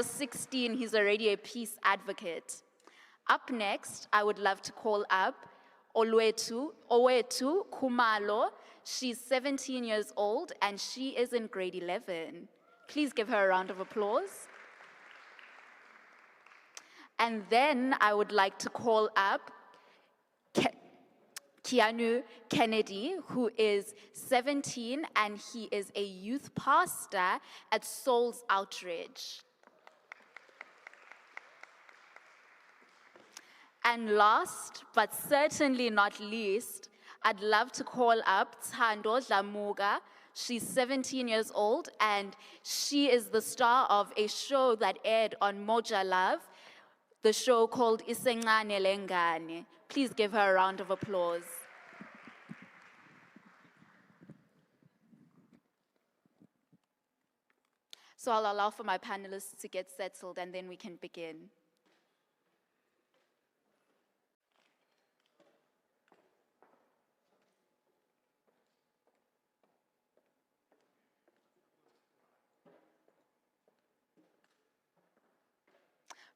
16, he's already a peace advocate. Up next, I would love to call up Owetu Kumalo. She's 17 years old and she is in grade 11. Please give her a round of applause. And then I would like to call up Keanu Kennedy, who is 17 and he is a youth pastor at Souls Outreach. And last, but certainly not least, I'd love to call up Thando Dlamuga. She's 17 years old and she is the star of a show that aired on Moja Love, the show called Isencane Lengane. Please give her a round of applause. So I'll allow for my panelists to get settled and then we can begin.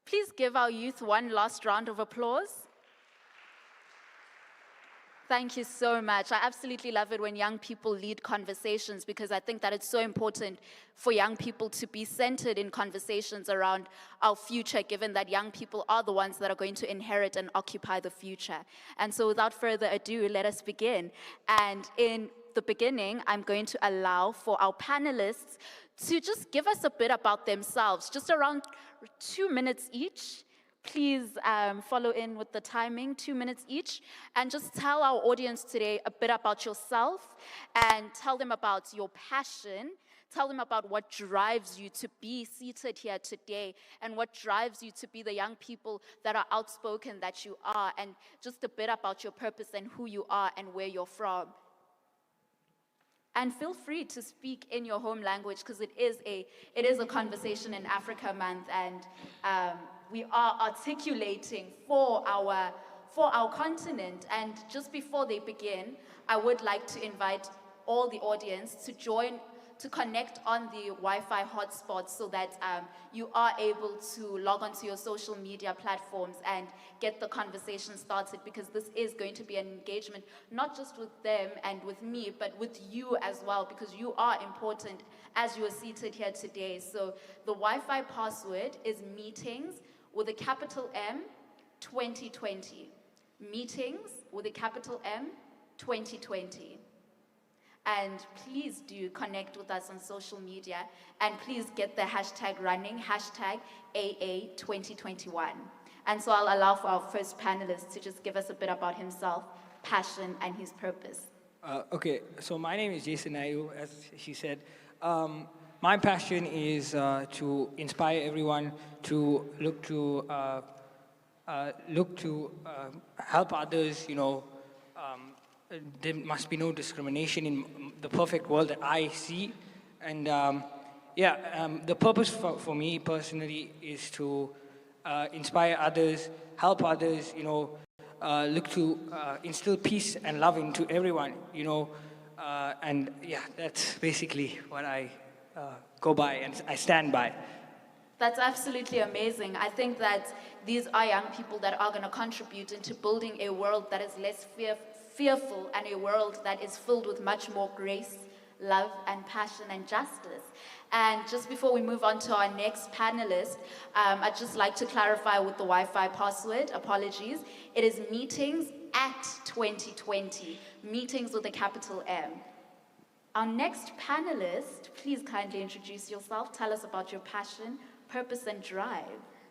Please give our youth one last round of applause. Thank you so much. I absolutely love it when young people lead conversations because I think that it's so important for young people to be centered in conversations around our future, given that young people are the ones that are going to inherit and occupy the future. And so without further ado, let us begin. And in the beginning, I'm going to allow for our panelists to just give us a bit about themselves, just around 2 minutes each. Please follow in with the timing, 2 minutes each, and just tell our audience today a bit about yourself and tell them about your passion, tell them about what drives you to be seated here today and what drives you to be the young people that are outspoken that you are, and just a bit about your purpose and who you are and where you're from. And feel free to speak in your home language because it is a Conversation in Africa month, and we are articulating for our continent. And just before they begin, I would like to invite all the audience to join, to connect on the Wi-Fi hotspot so that you are able to log onto your social media platforms and get the conversation started, because this is going to be an engagement, not just with them and with me, but with you as well, because you are important as you are seated here today. So the Wi-Fi password is meetings with a capital M 2020. Meetings with a capital M 2020. And please do connect with us on social media, and please get the hashtag running, hashtag AA2021. And so I'll allow for our first panelist to just give us a bit about himself, passion, and his purpose. Okay, so my name is Jason Ayu, as she said. My passion is to inspire everyone to look to help others, there must be no discrimination in the perfect world that I see. And the purpose for me personally is to inspire others, help others, look to instill peace and love into everyone, and that's basically what I go by and I stand by. That's absolutely amazing. I think that these are young people that are going to contribute into building a world that is less fearful and a world that is filled with much more grace, love, and passion and justice. And just before we move on to our next panelist, I'd just like to clarify with the Wi-Fi password, apologies. It is meetings at 2020, meetings with a capital M. Our next panelist, please kindly introduce yourself. Tell us about your passion, purpose, and drive.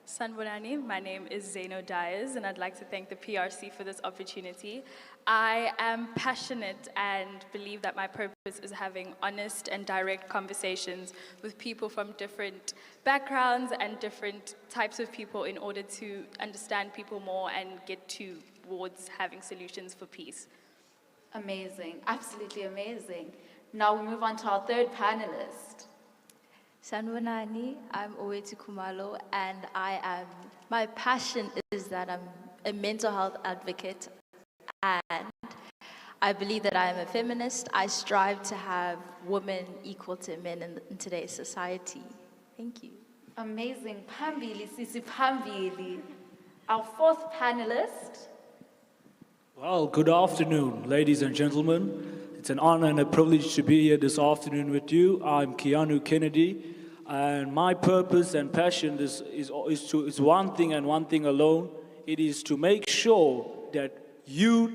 Sanua Nani, my name is Zaino Dyers, and I'd like to thank the PRC for this opportunity. I am passionate and believe that my purpose is having honest and direct conversations with people from different backgrounds and different types of people in order to understand people more and get towards having solutions for peace. Amazing, absolutely amazing. Now we move on to our third panelist. Sanua Nani, I'm Owetu Kumalo, and my passion is that I'm a mental health advocate, and I believe that I am a feminist. I strive to have women equal to men in today's society. Thank you. Amazing. Phambili, sisi phambili. Our fourth panelist. Well, good afternoon, ladies and gentlemen. It's an honor and a privilege to be here this afternoon with you. I'm Keanu Kennedy, and my purpose and passion is one thing and one thing alone. It is to make sure that youth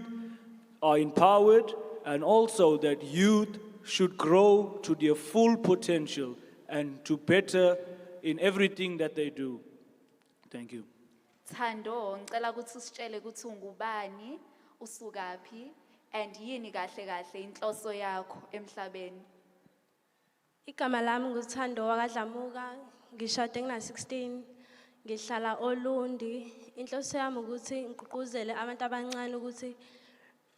are empowered and also that youth should grow to their full potential and to better in everything that they do. Thank you. Thando, ngicela ukuthi usitshele ukuthi ungubani, usukaphi, and yini kahle kahle inhloso yakho emhlabeni. Igama lami nguThando wakadlamuka, ngishade ngina-16, ngihlala Olundi. Inhloso yami ukuthi ngigqugquzele abantu abancane ukuthi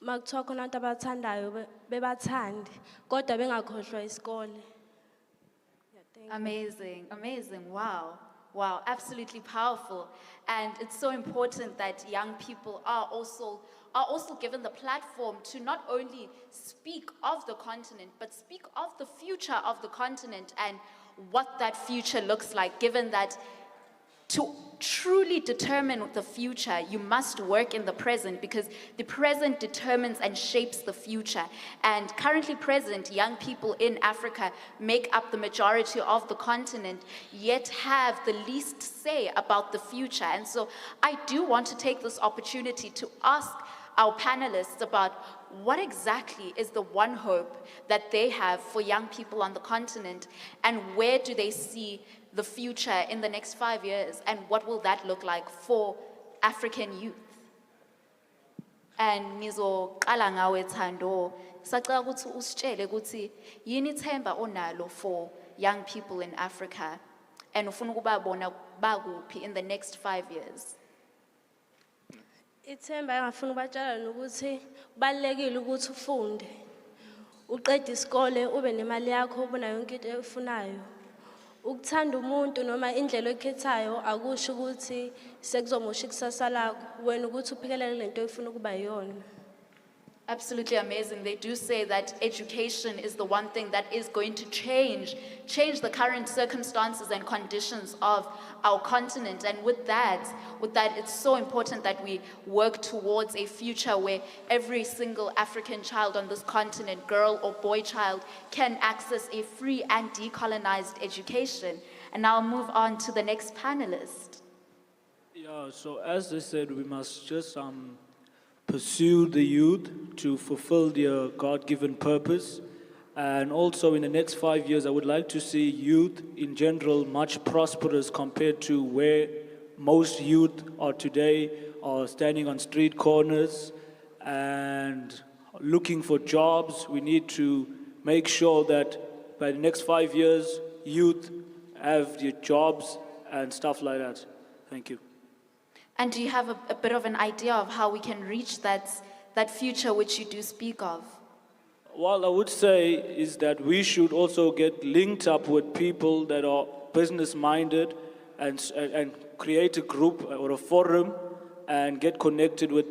makuthiwa khona abantu abathandayo bebathande, kodwa bengakhohlwa isikole. Yeah, thank you. Amazing, amazing. Wow, wow, absolutely powerful. And it's so important that young people are also given the platform to not only speak of the continent, but speak of the future of the continent and what that future looks like, given that to truly determine the future, you must work in the present because the present determines and shapes the future. And currently present, young people in Africa make up the majority of the continent, yet have the least say about the future. And so I do want to take this opportunity to ask our panelists about what exactly is the one hope that they have for young people on the continent, and where do they see the future in the next 5 years, and what will that look like for African youth? And ngizoqala ngawe Thando, sacela ukuthi usitshele ukuthi yini ithemba onalo for young people in Africa, and ufuna ukubabona bakuphi in the next 5 years. Ithemba engafuna ukubatshela nokuthi kubalulekile ukuthi ufunde. Uqede isikole ube nemali yakho ubona yonke into oyifunayo. Ukuthanda umuntu noma indlela oyikhethayo akusho ukuthi sekuzomosha ikusasa lakho wena ukuthi uphikelele lento oyifuna ukuba yiyona. Absolutely amazing. They do say that education is the one thing that is going to change the current circumstances and conditions of our continent. And with that, it's so important that we work towards a future where every single African child on this continent, girl or boy child, can access a free and decolonized education. And now I'll move on to the next panelist. Yeah, so as I said, we must just pursue the youth to fulfill their God-given purpose. And also in the next 5 years, I would like to see youth in general much prosperous compared to where most youth are today, are standing on street corners and looking for jobs. We need to make sure that by the next 5 years, youth have their jobs and stuff like that. Thank you. And do you have a bit of an idea of how we can reach that future which you do speak of? Well, I would say is that we should also get linked up with people that are business-minded and create a group or a forum and get connected with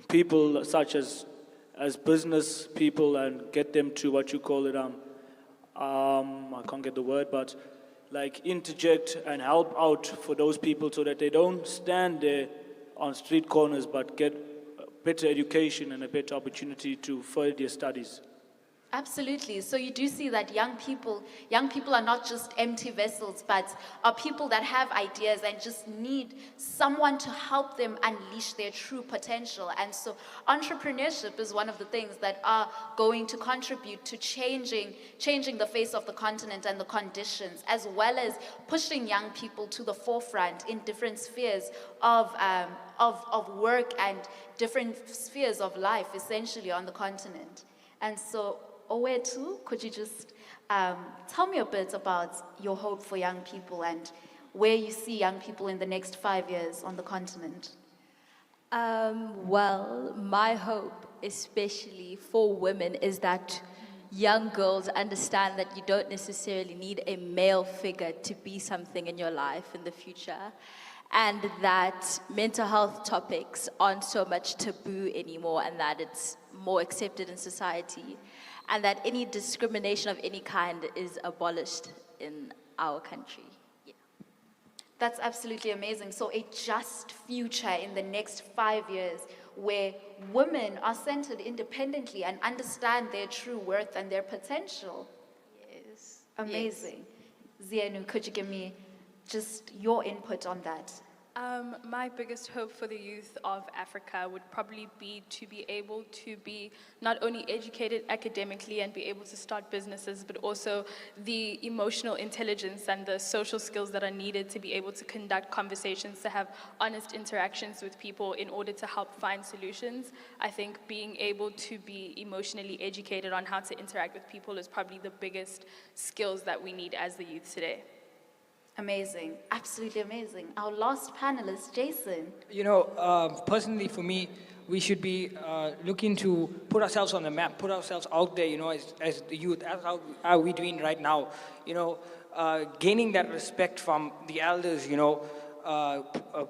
people such as business people and get them to what you call it, I can't get the word, but like interject and help out for those people so that they don't stand there on street corners but get better education and a better opportunity to further their studies. Absolutely. So you do see that young people are not just empty vessels, but are people that have ideas and just need someone to help them unleash their true potential. And so entrepreneurship is one of the things that are going to contribute to changing the face of the continent and the conditions, as well as pushing young people to the forefront in different spheres of work and different spheres of life, essentially, on the continent. And so, Owetu, could you just tell me a bit about your hope for young people and where you see young people in the next 5 years on the continent? Well, my hope, especially for women, is that young girls understand that you don't necessarily need a male figure to be something in your life in the future, and that mental health topics aren't so much taboo anymore, and that it's more accepted in society, and that any discrimination of any kind is abolished in our country. Yeah. That's absolutely amazing. So a just future in the next 5 years where women are centered independently and understand their true worth and their potential. Yes. Amazing. Zienu, could you give me just your input on that? My biggest hope for the youth of Africa would probably be to be able to be not only educated academically and be able to start businesses, but also the emotional intelligence and the social skills that are needed to be able to conduct conversations, to have honest interactions with people in order to help find solutions. I think being able to be emotionally educated on how to interact with people is probably the biggest skills that we need as the youth today. Amazing, absolutely amazing. Our last panelist, Jason. You know, personally for me, we should be looking to put ourselves on the map, put ourselves out there, you know, as the youth, as how are we doing right now, you know, gaining that respect from the elders, you know,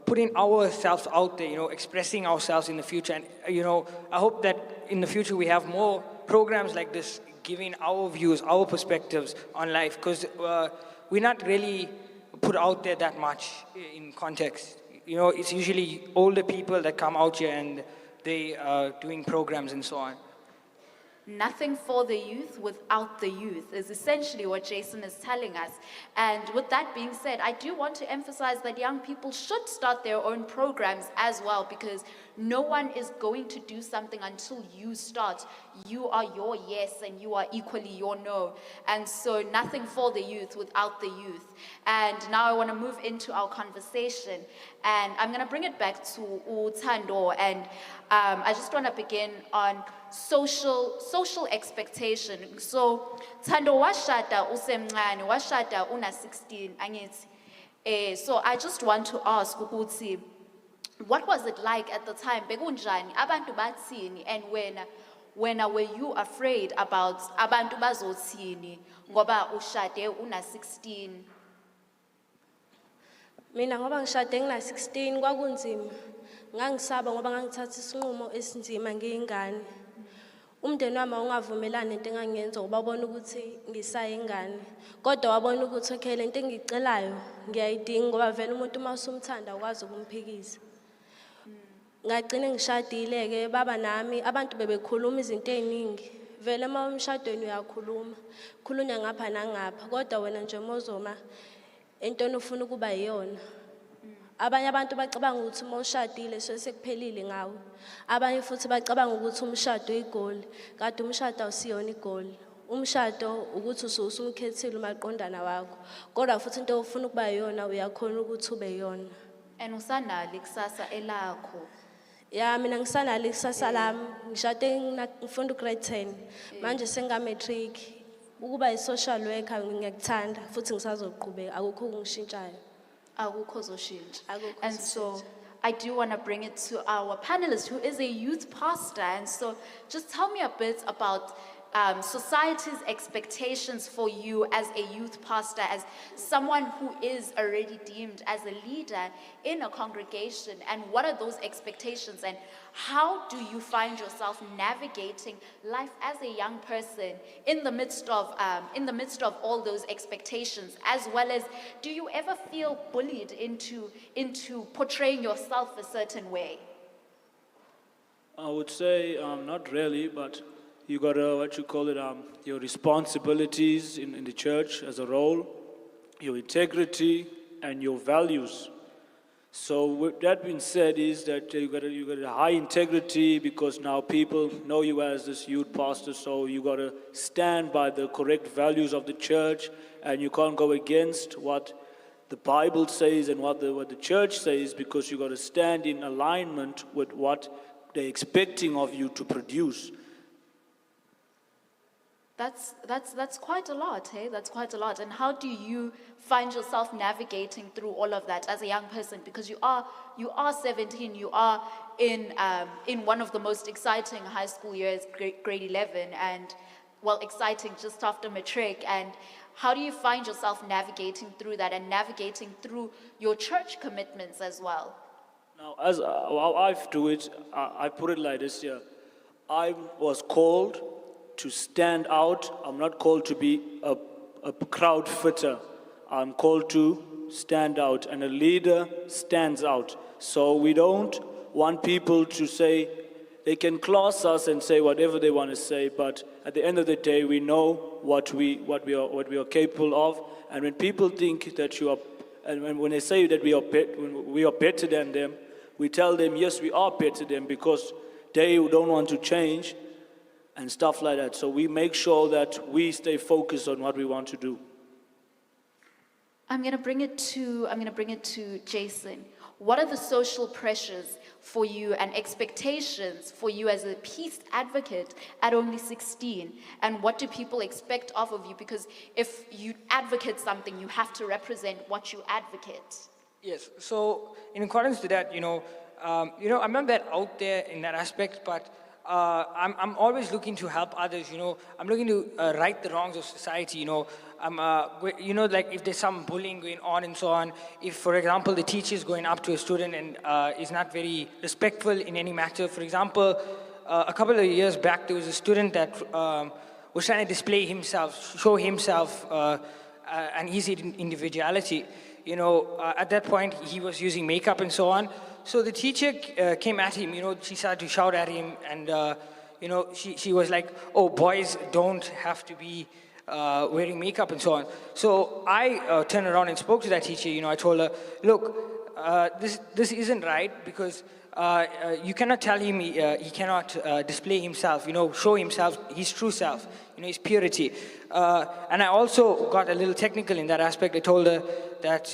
putting ourselves out there, you know, expressing ourselves in the future. And, you know, I hope that in the future we have more programs like this, giving our views, our perspectives on life, because we're not really put out there that much in context. You know, it's usually older people that come out here and they are doing programs and so on. Nothing for the youth without the youth is essentially what Jason is telling us. And with that being said, I do want to emphasize that young people should start their own programs as well, because no one is going to do something until you start. You are your yes and you are equally your no. And so nothing for the youth without the youth. And now I want to move into our conversation. And I'm going to bring it back to Tando. And I just want to begin on social expectation. So Tando washada usemncane, washada una 16 angithi. So I just want to ask ukuthi, what was it like at the time? Bekunjani? Abantu bathini? And when were you afraid about abantu bazothini ngoba ushade una 16? Mina ngoba ngishade ngina 16 kwakunzima. Ngangisaba ngoba ngangithatha isinqumo esinzima ngiyingane. Umndeni wami ungavumelani into engangenza ngoba babona ukuthi ngisayingane. Kodwa wabona ukuthi okay lento engicelayo ngiyayidinga ngoba vele umuntu uma usumthanda ukwazi ukumphikisa. Ngagcina ngishadile ke baba nami abantu bebekhuluma izinto eziningi. Vele uma umshadweni uyakhuluma, khulunya ngapha nangapha, kodwa wena nje mozoma entoni ufuna ukuba yiyona. Abanye abantu bacabanga ukuthi uma ushadile sekuphelile ngawe. Abanye futhi bacabanga ukuthi umshado igoli, kanti umshado awusiyona igoli. Umshado ukuthi usumkhethile umaqondana wakho. Kodwa futhi into ofuna ukuba yiyona uyakhona ukuthi ube yiyona. And usanali kusasa elakho. Ya mina ngisanalo ikusasa lami, ngishade ngifunda grade 10. Manje senga-matric. Ukuba i-social worker ngiyakuthanda futhi ngisazoqhubeka, akukho okungishintshayo. Akukho zoshintsha. Akukho And so zoshintsha. I do want to bring it to our panelist who is a youth pastor. And so just tell me a bit about society's expectations for you as a youth pastor, as someone who is already deemed as a leader in a congregation, and what are those expectations and how do you find yourself navigating life as a young person in the midst of all those expectations, as well as do you ever feel bullied into portraying yourself a certain way? I would say not really, but you got your responsibilities in the church as a role, your integrity and your values. So with that being said is that you got a high integrity because now people know you as this youth pastor, so you got to stand by the correct values of the church and you can't go against what the Bible says and what the church says, because you got to stand in alignment with what they're expecting of you to produce. That's quite a lot, hey? That's quite a lot. And how do you find yourself navigating through all of that as a young person? Because you are 17, you are in one of the most exciting high school years, grade 11, and well, exciting just after matric. And how do you find yourself navigating through that and navigating through your church commitments as well? Now, as how I do it, I put it like this here. I was called to stand out. I'm not called to be a crowd fitter. I'm called to stand out, and a leader stands out. So we don't want people to say, they can class us and say whatever they want to say, but at the end of the day, we know what we are capable of. And when people think that you are, and when they say that we are better than them, we tell them, yes, we are better than them, because they don't want to change and stuff like that. So we make sure that we stay focused on what we want to do. I'm going to bring it to Jason. What are the social pressures for you and expectations for you as a peace advocate at only 16? And what do people expect of you? Because if you advocate something, you have to represent what you advocate. Yes. So in accordance to that, I'm not that out there in that aspect, but I'm always looking to help others. I'm looking to right the wrongs of society. Like if there's some bullying going on and so on. If, for example, the teacher is going up to a student and is not very respectful in any matter. For example, a couple of years back, there was a student that was trying to display himself, show himself and his individuality. At that point, he was using makeup and so on. So the teacher came at him, she started to shout at him, and, she was like, oh, boys don't have to be wearing makeup and so on. So I turned around and spoke to that teacher. I told her, look, this isn't right, because you cannot tell him he cannot display himself, show himself, his true self, his purity. And I also got a little technical in that aspect. I told her that,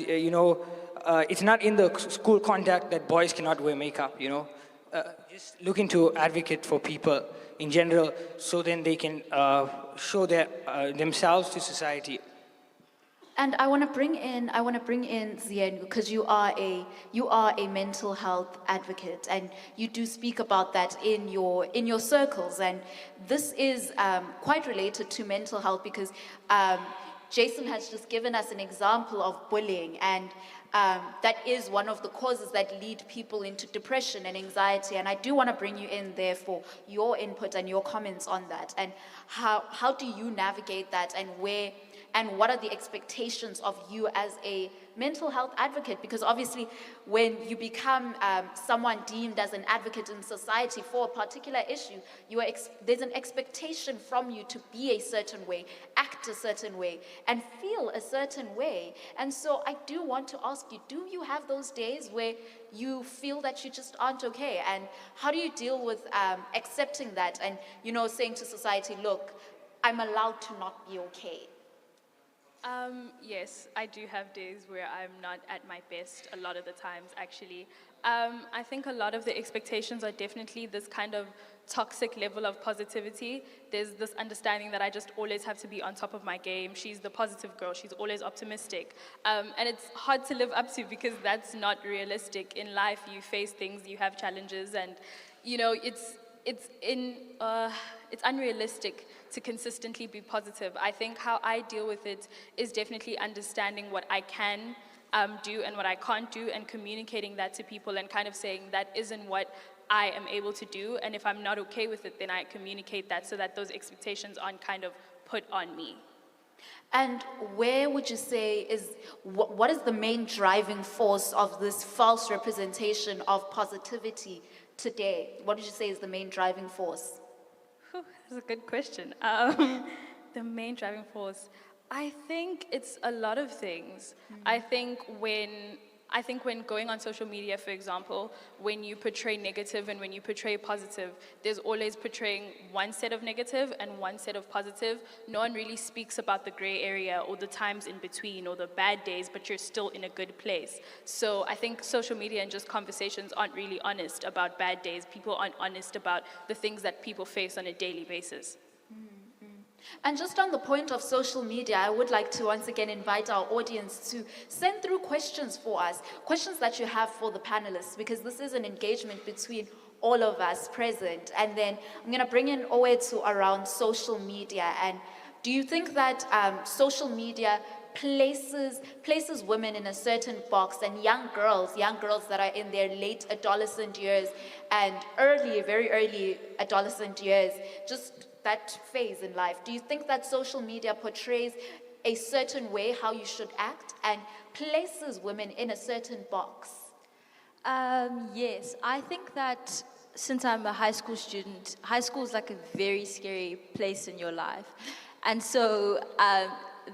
it's not in the school conduct that boys cannot wear makeup, just looking to advocate for people in general, so then they can show themselves to society. And I want to bring in Zienu, because you are a mental health advocate, and you do speak about that in your circles, and this is quite related to mental health, because Jason has just given us an example of bullying, and that is one of the causes that lead people into depression and anxiety. And I do want to bring you in there for your input and your comments on that, and how do you navigate that, and what are the expectations of you as a mental health advocate? Because obviously, when you become someone deemed as an advocate in society for a particular issue, there's an expectation from you to be a certain way, act a certain way, and feel a certain way. And so I do want to ask you, do you have those days where you feel that you just aren't okay? And how do you deal with accepting that and, saying to society, look, I'm allowed to not be okay? Yes, I do have days where I'm not at my best a lot of the times, actually. I think a lot of the expectations are definitely this kind of toxic level of positivity. There's this understanding that I just always have to be on top of my game. She's the positive girl. She's always optimistic. And it's hard to live up to, because that's not realistic. In life, you face things, you have challenges, and, it's unrealistic to consistently be positive. I think how I deal with it is definitely understanding what I can do and what I can't do, and communicating that to people, and kind of saying that isn't what I am able to do, and if I'm not okay with it, then I communicate that, so that those expectations aren't kind of put on me. And where would you say what is the main driving force of this false representation of positivity today? What would you say is the main driving force? That's a good question. The main driving force, I think it's a lot of things. I think when going on social media, for example, when you portray negative and when you portray positive, there's always portraying one set of negative and one set of positive. No one really speaks about the gray area or the times in between or the bad days, but you're still in a good place. So I think social media and just conversations aren't really honest about bad days. People aren't honest about the things that people face on a daily basis. And just on the point of social media, I would like to once again invite our audience to send through questions for us, questions that you have for the panelists, because this is an engagement between all of us present. And then I'm going to bring in Owetu around social media. And do you think that social media places women in a certain box, and young girls that are in their late adolescent years and very early adolescent years, just that phase in life, do you think that social media portrays a certain way how you should act? And places women in a certain box? Yes, I think that since I'm a high school student, high school is like a very scary place in your life. And so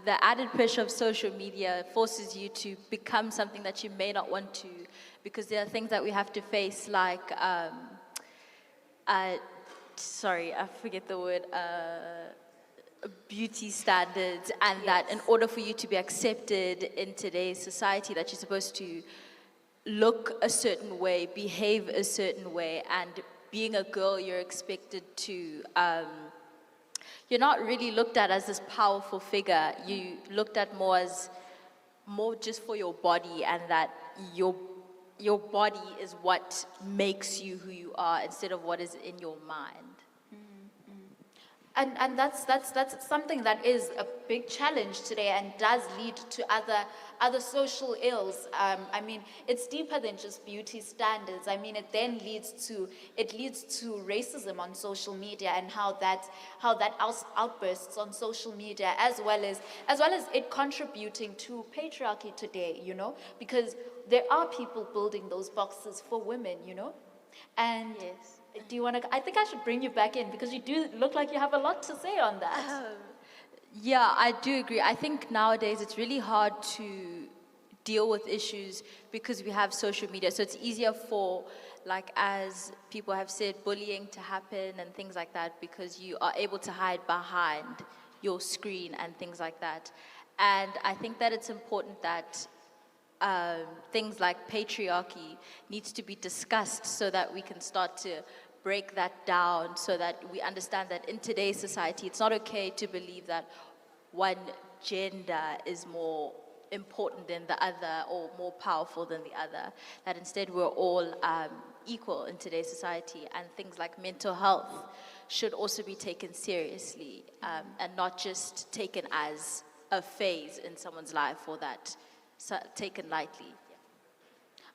the added pressure of social media forces you to become something that you may not want to, because there are things that we have to face like, sorry, I forget the word, beauty standards, and that in order for you to be accepted in today's society, that you're supposed to look a certain way, behave a certain way, and being a girl, you're expected to, you're not really looked at as this powerful figure. You looked at more as more just for your body, and that your body is what makes you who you are instead of what is in your mind. And that's something that is a big challenge today and does lead to other social ills. I mean, it's deeper than just beauty standards. I mean, it then leads to racism on social media, and how that outbursts on social media, as well as it contributing to patriarchy today. Because there are people building those boxes for women. And Yes. do you want to? I think I should bring you back in, because you do look like you have a lot to say on that. Yeah, I do agree. I think nowadays it's really hard to deal with issues because we have social media. So it's easier for, like, as people have said, bullying to happen and things like that, because you are able to hide behind your screen and things like that. And I think that it's important that things like patriarchy needs to be discussed so that we can start to break that down, so that we understand that in today's society, it's not okay to believe that one gender is more important than the other or more powerful than the other, that instead we're all equal in today's society, and things like mental health should also be taken seriously, and not just taken as a phase in someone's life, or that taken lightly.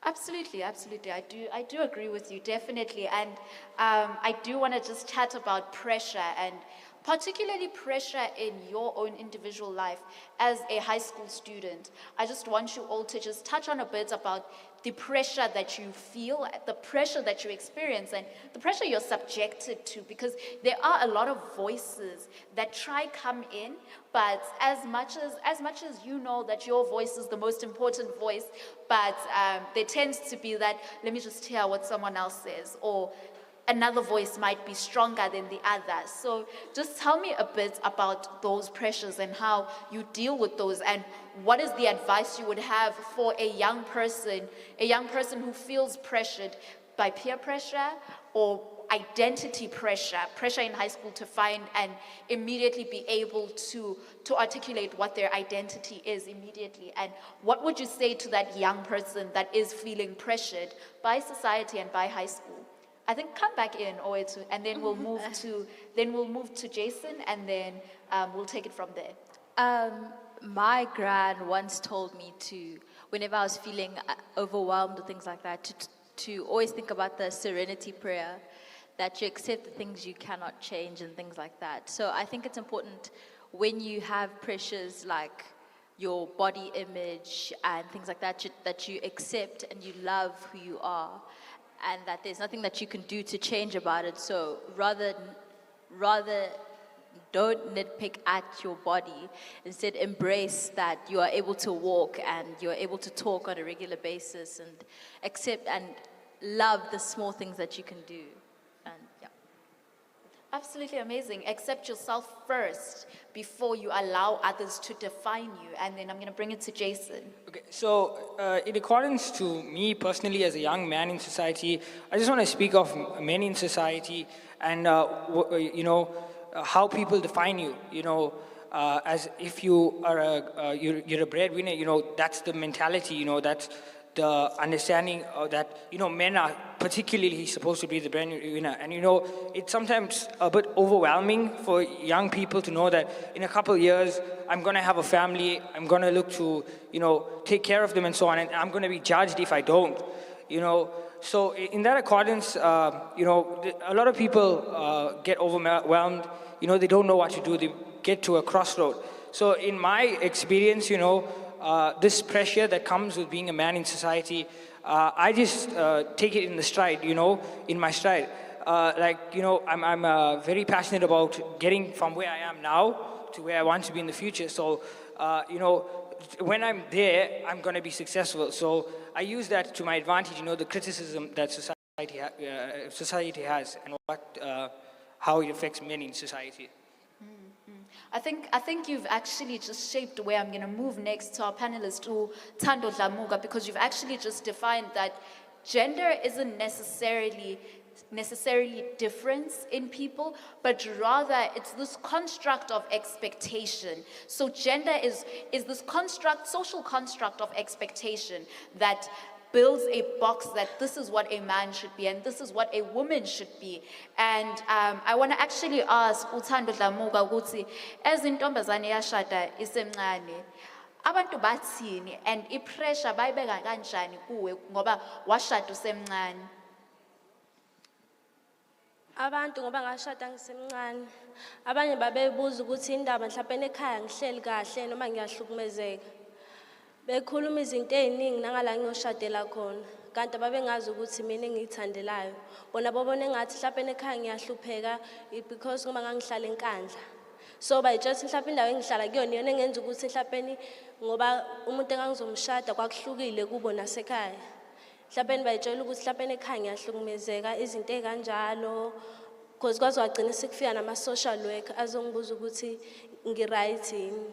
Absolutely. I do agree with you, definitely. And I do want to just chat about pressure, and particularly pressure in your own individual life as a high school student. I just want you all to just touch on a bit about the pressure that you feel, the pressure that you experience, and the pressure you're subjected to, because there are a lot of voices that try come in, but as much as you know that your voice is the most important voice, but there tends to be that, let me just hear what someone else says, or another voice might be stronger than the other. So just tell me a bit about those pressures and how you deal with those, and what is the advice you would have for a young person who feels pressured by peer pressure or identity pressure in high school, to find and immediately be able to articulate what their identity is immediately. And what would you say to that young person that is feeling pressured by society and by high school? I think come back in, and then we'll move to Jason, and then we'll take it from there. My gran once told me to, whenever I was feeling overwhelmed or things like that, to always think about the Serenity Prayer, that you accept the things you cannot change and things like that. So I think it's important when you have pressures like your body image and things like that, that you accept and you love who you are, and that there's nothing that you can do to change about it. So rather don't nitpick at your body. Instead, embrace that you are able to walk and you're able to talk on a regular basis, and accept and love the small things that you can do. And yeah. Absolutely amazing. Accept yourself first before you allow others to define you. And then I'm going to bring it to Jason. Okay, so in accordance to me personally as a young man in society, I just want to speak of men in society and, how people define you, as if you are you're a breadwinner, that's the mentality, that's the understanding that, men are particularly supposed to be the breadwinner. And, it's sometimes a bit overwhelming for young people to know that in a couple of years, I'm going to have a family, I'm going to look to, take care of them and so on, and I'm going to be judged if I don't, So in that accordance, a lot of people get overwhelmed, they don't know what to do, they get to a crossroad. So in my experience, this pressure that comes with being a man in society, I just take it in the stride, in my stride. I'm very passionate about getting from where I am now to where I want to be in the future. So, when I'm there, I'm going to be successful. So I use that to my advantage, the criticism that society has and how it affects men in society. I think you've actually just shaped where I'm going to move next to our panelist, Thando Dlamuka, because you've actually just defined that gender isn't necessarily difference in people, but rather it's this construct of expectation. So gender is this social construct of expectation that builds a box that this is what a man should be and this is what a woman should be. And I want to actually ask uThando Dlamuka ukuthi ezintombazane yashada isemncane abantu bathini and ipressure bayibeka kanjani kuwe ngoba washada usemncane? Abantu ngoba ngashada ngisemncane, abanye babebuza ukuthi indaba mhlawumbe ekhaya ngihleli kahle noma ngiyahlukumezeka. Bekhuluma izinto eziningi nangala ngiyoshadela khona, kanti babengazi ukuthi mina engiyithandelayo. Bona babona engathi mhlawumbe ekhaya ngiyahlupheka because ngoba ngangihlala enkandla. So bayitshela mhlawumbe indawo engihlala kuyona iyona engenza ukuthi mhlawumbe ngoba umuntu engangizomshada kwakuhlukile kubo nasekhaya. Mhlawumbe bayitshela ukuthi mhlawumbe ekhaya ngiyahlukumezeka izinto ezikanjalo because kwaze wagcina sekufika nama-social worker azongibuza ukuthi ngi-right yini.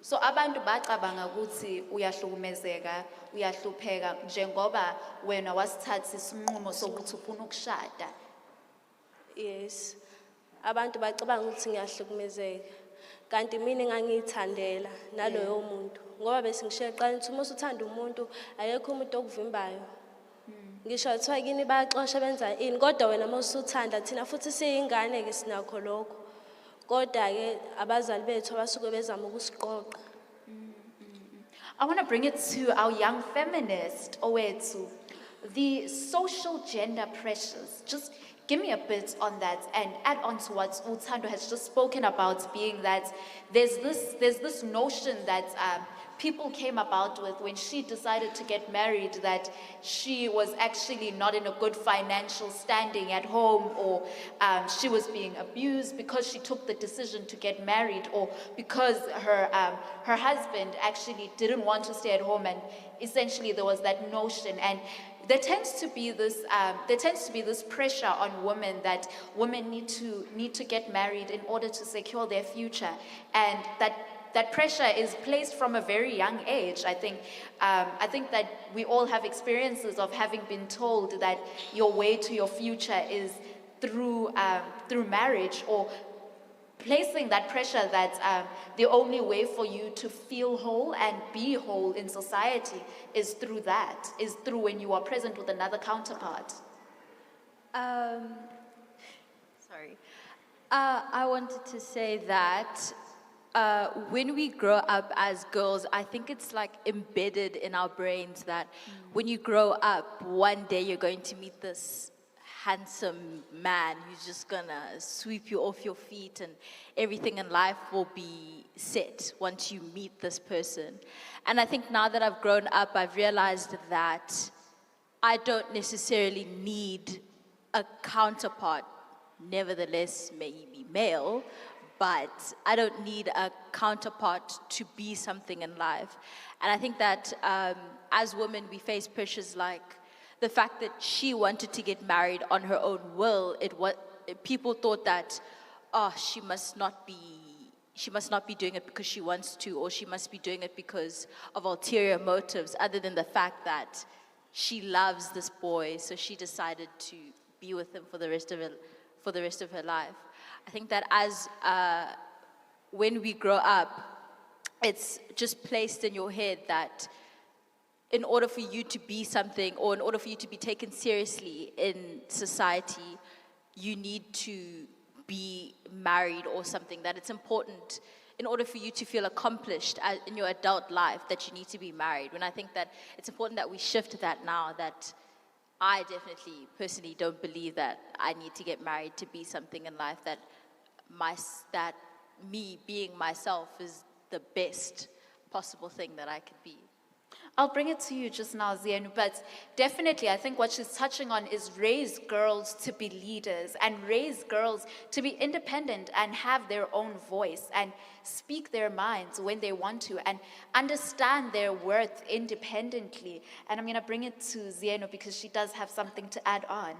So abantu bacabanga ukuthi uyahlukumezeka, uyahlupheka njengoba wena wasithatha isinqumo sokuthi ufuna ukushada. Yes. Abantu bacabanga ukuthi ngiyahlukumezeka. Kanti mina engangiyithandela naloyo muntu. Ngoba bese ngishiya eqala ukuthi uma usuthanda umuntu ayekho umuntu okuvimbayo. Ngisho kuthiwa kini bayaxosha benza ini kodwa wena uma usuthanda thina futhi siyingane ke sinakho lokho. Kodwa ke abazali bethu abasuke bezama ukusiqoqa. I want to bring it to our young feminist, Owethu. The social gender pressures. Just give me a bit on that and add on to what uThando has just spoken about, being that there's this notion that people came about with when she decided to get married, that she was actually not in a good financial standing at home, or she was being abused because she took the decision to get married, or because her husband actually didn't want to stay at home, and essentially there was that notion. And there tends to be this pressure on women that women need to get married in order to secure their future, and that pressure is placed from a very young age. I think that we all have experiences of having been told that your way to your future is through marriage, or placing that pressure that the only way for you to feel whole and be whole in society is through when you are present with another counterpart. I wanted to say that when we grow up as girls, I think it's like embedded in our brains that when you grow up, one day you're going to meet this handsome man who's just gonna sweep you off your feet and everything in life will be set once you meet this person. And I think now that I've grown up, I've realized that I don't necessarily need a counterpart, nevertheless maybe male, but I don't need a counterpart to be something in life. And I think that as women, we face pressures like the fact that she wanted to get married on her own will. People thought that, she must not be doing it because she wants to, or she must be doing it because of ulterior motives, other than the fact that she loves this boy, so she decided to be with him for the rest of her life. I think that when we grow up, it's just placed in your head that in order for you to be something, or in order for you to be taken seriously in society, you need to be married or something, that it's important in order for you to feel accomplished in your adult life that you need to be married. When I think that it's important that we shift that now, that I definitely personally don't believe that I need to get married to be something in life, that me being myself is the best possible thing that I could be. I'll bring it to you just now, Zienu, but definitely I think what she's touching on is raise girls to be leaders and raise girls to be independent and have their own voice and speak their minds when they want to and understand their worth independently. And I'm going to bring it to Zienu because she does have something to add on.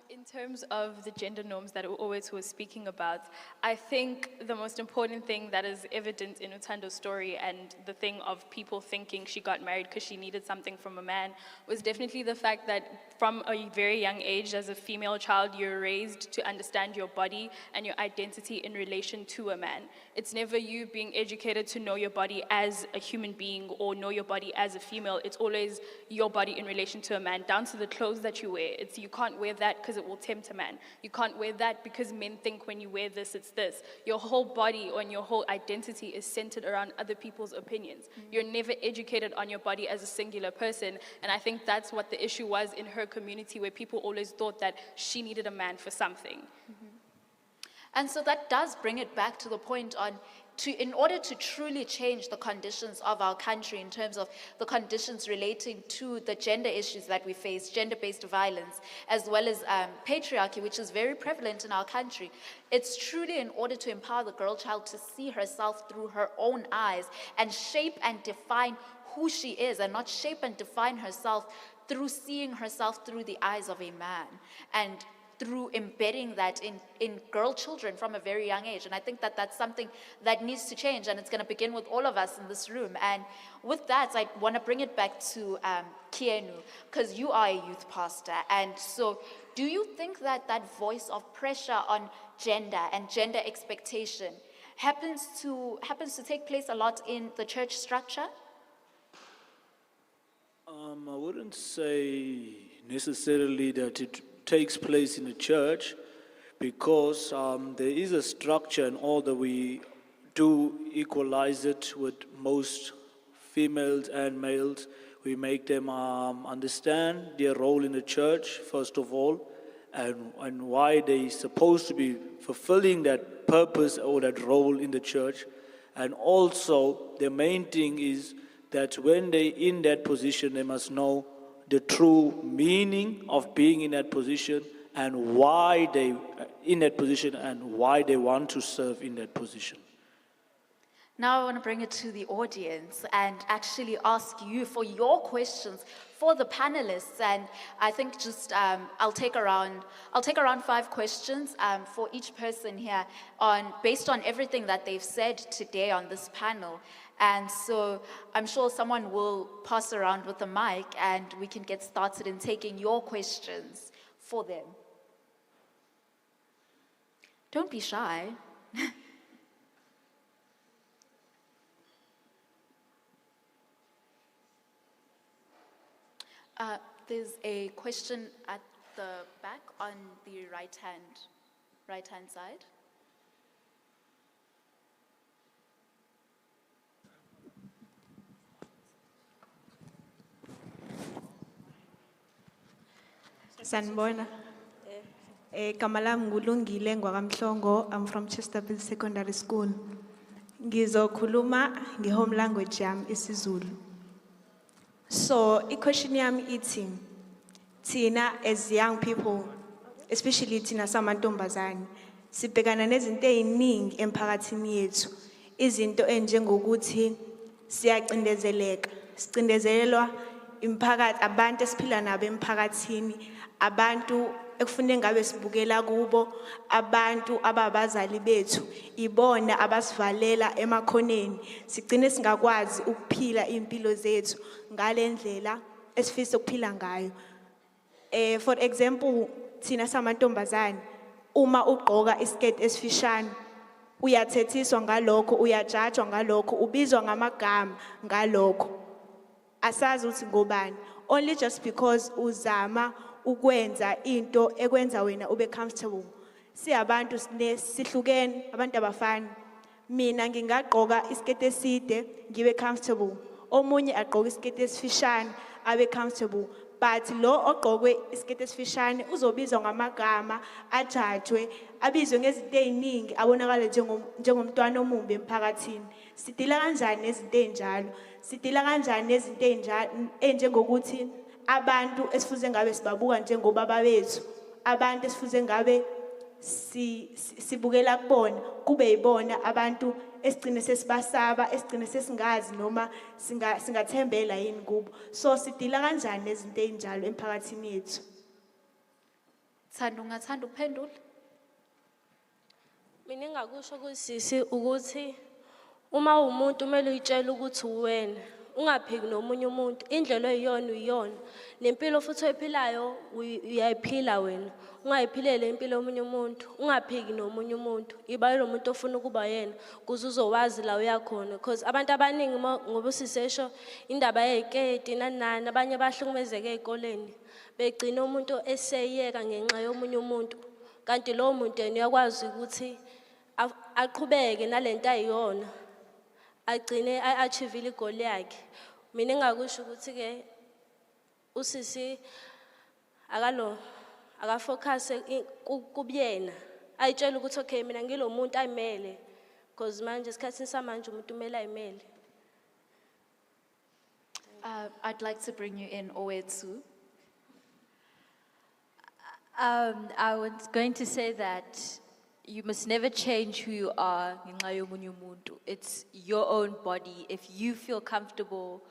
In terms of the gender norms that we always were speaking about, I think the most important thing that is evident in Utando's story and the thing of people thinking she got married because she needed something from a man was definitely the fact that from a very young age as a female child, you're raised to understand your body and your identity in relation to a man. It's never you being educated to know your body as a human being or know your body as a female. It's always your body in relation to a man, down to the clothes that you wear. It's you can't wear that because it will tempt a man. You can't wear that because men think when you wear this, it's this. Your whole body and your whole identity is centered around other people's opinions. You're never educated on your body as a singular person. And I think that's what the issue was in her community, where people always thought that she needed a man for something. And so that does bring it back to the point on, in order to truly change the conditions of our country in terms of the conditions relating to the gender issues that we face, gender-based violence, as well as patriarchy, which is very prevalent in our country, it's truly in order to empower the girl child to see herself through her own eyes and shape and define who she is, and not shape and define herself through seeing herself through the eyes of a man, and through embedding that in girl children from a very young age. And I think that that's something that needs to change, and it's going to begin with all of us in this room. And with that, I want to bring it back to Keanu, because you are a youth pastor. And so do you think that that voice of pressure on gender and gender expectation happens to take place a lot in the church structure? I wouldn't say necessarily that it takes place in the church, because there is a structure, and all that we do equalize it with most females and males. We make them understand their role in the church, first of all, and why they're supposed to be fulfilling that purpose or that role in the church. And also, the main thing is that when they're in that position, they must know the true meaning of being in that position and why they in that position and why they want to serve in that position. Now I want to bring it to the audience and actually ask you for your questions for the panelists. And I think just I'll take around 5 questions for each person here based on everything that they've said today on this panel. And so I'm sure someone will pass around with the mic and we can get started in taking your questions for them. Don't be shy. There's a question at the back on the right hand side. Sanibona. Igama lami ngulungile ngwakamhlongo. I'm from Chesterfield Secondary School. Ngizokhuluma nge-home language yami isiZulu. So, i-question yami ithi, thina as young people, especially thina samantombazane, sibhekana nezinto eziningi emphakathini yethu. Izinto enjengokuthi siyacindezeleka, sicindezelelwa imphakathi, abantu esiphila nabo emphakathini, abantu ekufuneka ngabe sibukela kubo, abantu ababazali bethu, ibona abasivalela emakhoneni, sigcine singakwazi ukuphila impilo zethu ngalendlela esifisa ukuphila ngayo. For example, thina samantombazane, uma ugqoka iskirt esifishane, uyathethiswa ngalokho, uyajajwa ngalokho, ubizwa ngamagama ngalokho. Asazi ukuthi ngobani, only just because uzama ukwenza into ekwenza wena ube comfortable. Siyabantu sihlukene, abantu abafani. Mina ngingagqoka isikete eside ngibe comfortable. Omunye agqoka isikete esifishane abe comfortable. but lo ogqokwe isiketi esifishane uzobizwa ngamagama, ajajwe, abizwe ngezinto eziningi, abonakale njengomntwana omumbi emphakathini. Sidila kanjani nezinto ezinjalo? Sidila kanjani nezinto enjengokuthi abantu esifuze ngabe sibabuka njengobaba bethu, abantu esifuze ngabe sibukela kubona, kube yibona abantu esigcine sesibasaba, esigcine sesingazi noma singathembela yini kubo. So sidila kanjani nezinto ezinjalo emphakathini yethu? Thando, ungathanda ukuphendula? Mina engakusho kusisi ukuthi uma umuntu kumele uyitshele ukuthi uwena, ungaphiki nomunye umuntu, indlela eyiyona uyiyona. Nempilo futhi oyiphilayo uyayiphila wena. Ungayiphilele impilo yomunye umuntu, ungaphiki nomunye umuntu. Iba lo muntu ofuna ukuba yena, kuze uzowazi la uyakhona. Because abantu abaningi ngoba sisesho indaba yeziketi nani abanye bahlukumezeke ezikoleni. Begcina umuntu eseyeka ngenxa yomunye umuntu. Kanti lo muntu yena uyakwazi ukuthi aqhubeke nalento ayiyona. Agcine achieve igoli yakhe. Mina engakusho ukuthi ke usisi akafocus kubuyena. Ayitshela ukuthi okay mina ngilo muntu ayimele, because manje esikhathini samanje umuntu umele ayimele. I'd like to bring you in, Owethu. I was going to say that you must never change who you are. Ngenxa yomunye umuntu. It's your own body. If you feel comfortable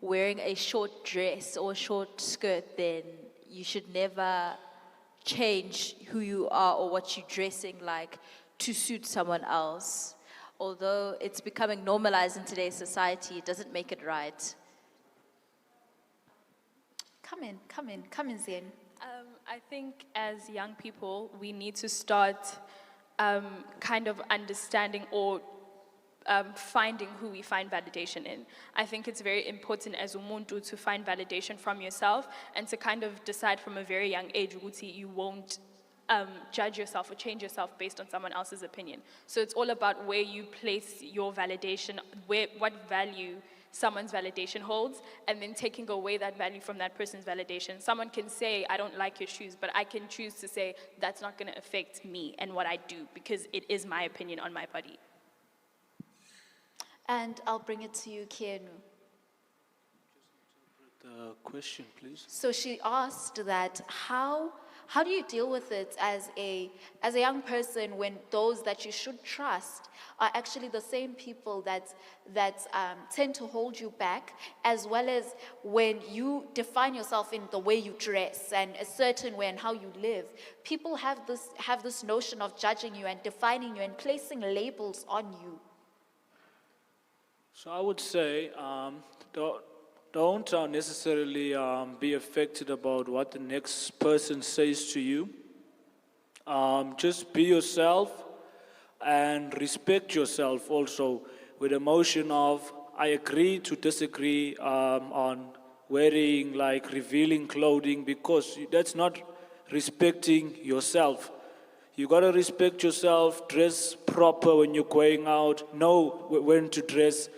wearing a short dress or a short skirt, then you should never change who you are or what you're dressing like to suit someone else. Although it's becoming normalized in today's society, it doesn't make it right. Come in, Zen. I think as young people, we need to start kind of understanding or finding who we find validation in. I think it's very important as umuntu to find validation from yourself and to kind of decide from a very young age ukuthi you won't judge yourself or change yourself based on someone else's opinion. So it's all about where you place your validation, what value someone's validation holds, and then taking away that value from that person's validation. Someone can say, I don't like your shoes, but I can choose to say, that's not going to affect me and what I do, because it is my opinion on my body. And I'll bring it to you, Keanu. The question, please. So she asked that how do you deal with it as a young person when those that you should trust are actually the same people that tend to hold you back, as well as when you define yourself in the way you dress and a certain way and how you live, people have this notion of judging you and defining you and placing labels on you. So I would say, don't necessarily be affected about what the next person says to you. Just be yourself and respect yourself also, with emotion of, I agree to disagree on wearing like revealing clothing, because that's not respecting yourself. You gotta respect yourself, dress proper when you're going out, know when to dress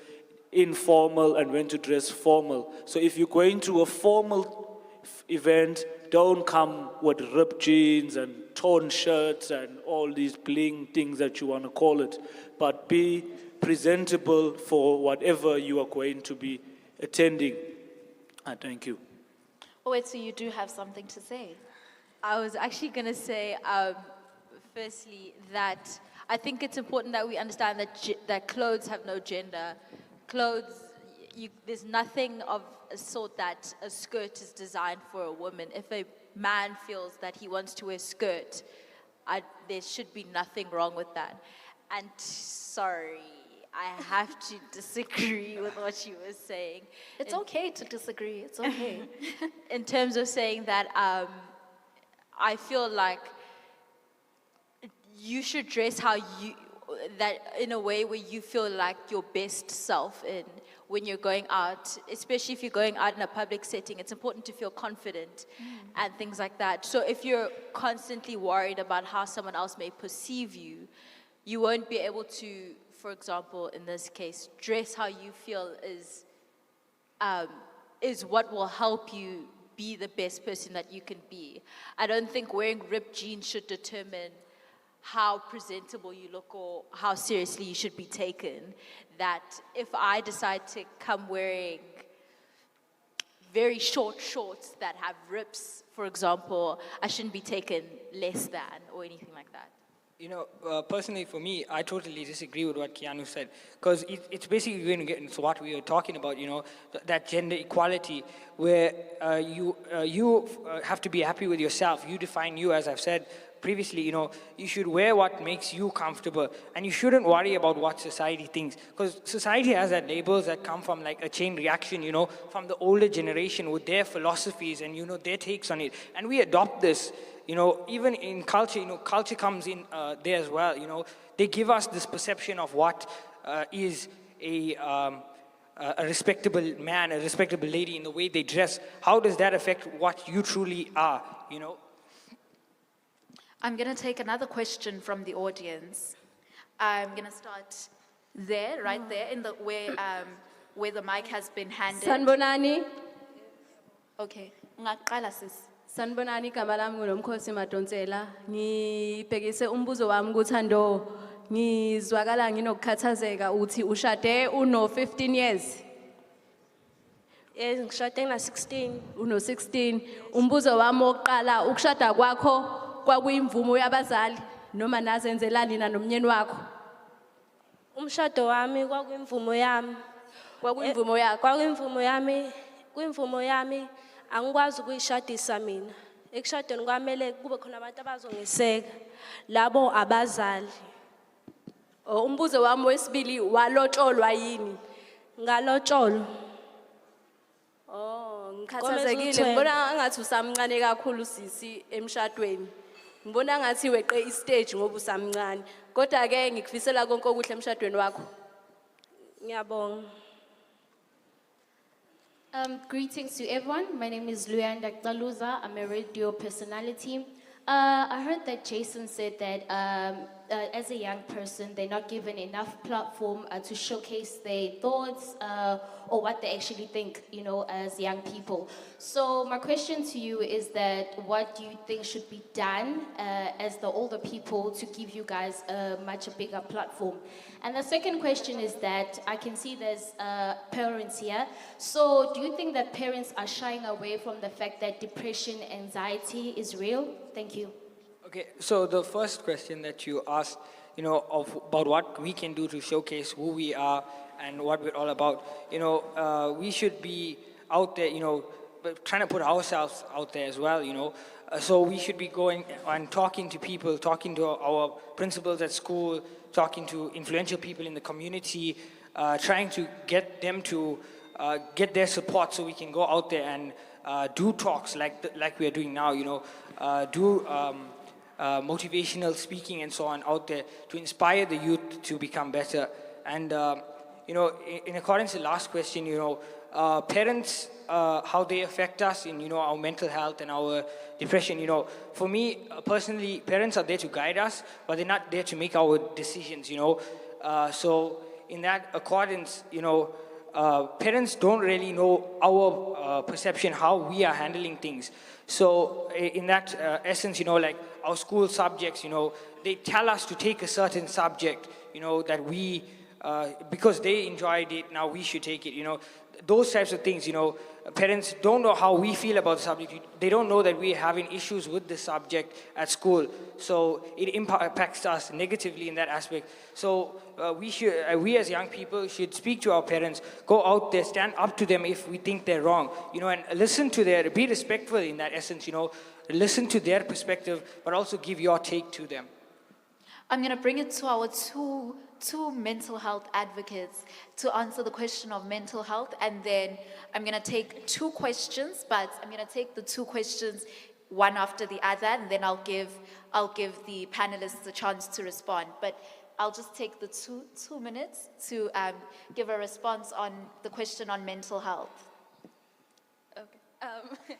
informal and when to dress formal. So if you're going to a formal event, don't come with ripped jeans and torn shirts and all these bling things that you want to call it, but be presentable for whatever you are going to be attending. Thank you. Oh, wait, so you do have something to say? I was actually going to say, firstly, that I think it's important that we understand that clothes have no gender. Clothes, there's nothing of a sort that a skirt is designed for a woman. If a man feels that he wants to wear a skirt, there should be nothing wrong with that. And sorry, I have to disagree with what she was saying. It's okay to disagree, it's okay. In terms of saying that, I feel like you should dress in a way where you feel like your best self when you're going out, especially if you're going out in a public setting. It's important to feel confident and things like that. So if you're constantly worried about how someone else may perceive you, you won't be able to, for example, in this case, dress how you feel is what will help you be the best person that you can be. I don't think wearing ripped jeans should determine how presentable you look or how seriously you should be taken. That if I decide to come wearing very short shorts that have rips, for example, I shouldn't be taken less than or anything like that. You know, personally for me, I totally disagree with what Keanu said, because it's basically going to get into what we were talking about, you know, that gender equality, where you have to be happy with yourself. You define you, as I've said previously, you know, you should wear what makes you comfortable, and you shouldn't worry about what society thinks, because society has that labels that come from like a chain reaction, you know, from the older generation with their philosophies and, you know, their takes on it, and we adopt this. You know, even in culture, you know, culture comes in there as well. You know, they give us this perception of what is a respectable man, a respectable lady in the way they dress. How does that affect what you truly are, you know? I'm going to take another question from the audience. I'm going to start there, right there, in the where the mic has been handed. Sanbonani, Okay. Ungaqala sis. Sanbonani igama lami nguNomkhosi Madonsela. Ngibhekise umbuzo wami kuThando. Ngizwakala nginokukhathazeka uthi ushade uno 15 years. Yes, ngishade ngina 16. Uno 16. Umbuzo wami wokuqala ukushada kwakho kwakuyimvumo yabazali noma nazenzela nina nomnyeni wakho. Umshado wami kwakuyimvumo yami. Kwakuyimvumo yakho. Kwakuyimvumo yami. Kuyimvumo yami angikwazi ukuyishadisa mina. Ekushadeni kwamele kube khona abantu abazongiseka. Labo abazali. Umbuzo wami wesibili walotsholwa yini? Ngalotsholo. Ngikhathazekile ngibona ngathi usamncane kakhulu sisi emshadweni. Ngibona ngathi weqe istage ngoba usamncane. Kodwa ke ngikufisela konke okuhle emshadweni wakho. Ngiyabonga. Greetings to everyone. My name is Luyanda Ktaluza. I'm a radio personality. I heard that Jason said that as a young person, they're not given enough platform to showcase their thoughts or what they actually think, you know, as young people. So my question to you is that what do you think should be done as the older people to give you guys a much bigger platform? And the second question is that I can see there's parents here. So do you think that parents are shying away from the fact that depression, anxiety is real? Thank you. Okay, so the first question that you asked, you know, about what we can do to showcase who we are and what we're all about, you know, we should be out there, you know, trying to put ourselves out there as well, you know. So we should be going and talking to people, talking to our principals at school, talking to influential people in the community, trying to get them to get their support so we can go out there and do talks like we are doing now, you know, do motivational speaking and so on out there to inspire the youth to become better. And, you know, in accordance to the last question, you know, parents, how they affect us in, you know, our mental health and our depression, you know. For me, personally, parents are there to guide us, but they're not there to make our decisions, you know. So in that accordance, you know, parents don't really know our perception, how we are handling things. So in that essence, you know, like our school subjects, you know, they tell us to take a certain subject, you know, that we, because they enjoyed it, now we should take it, you know. Those types of things, you know, parents don't know how we feel about the subject. They don't know that we're having issues with the subject at school. So it impacts us negatively in that aspect. So we as young people should speak to our parents, go out there, stand up to them if we think they're wrong, you know, and listen to be respectful in that essence, you know, listen to their perspective, but also give your take to them. I'm going to bring it to our two mental health advocates to answer the question of mental health, and then I'm going to take two questions, but I'm going to take the two questions one after the other, and then I'll give the panelists a chance to respond. But I'll just take the two minutes to give a response on the question on mental health. Okay.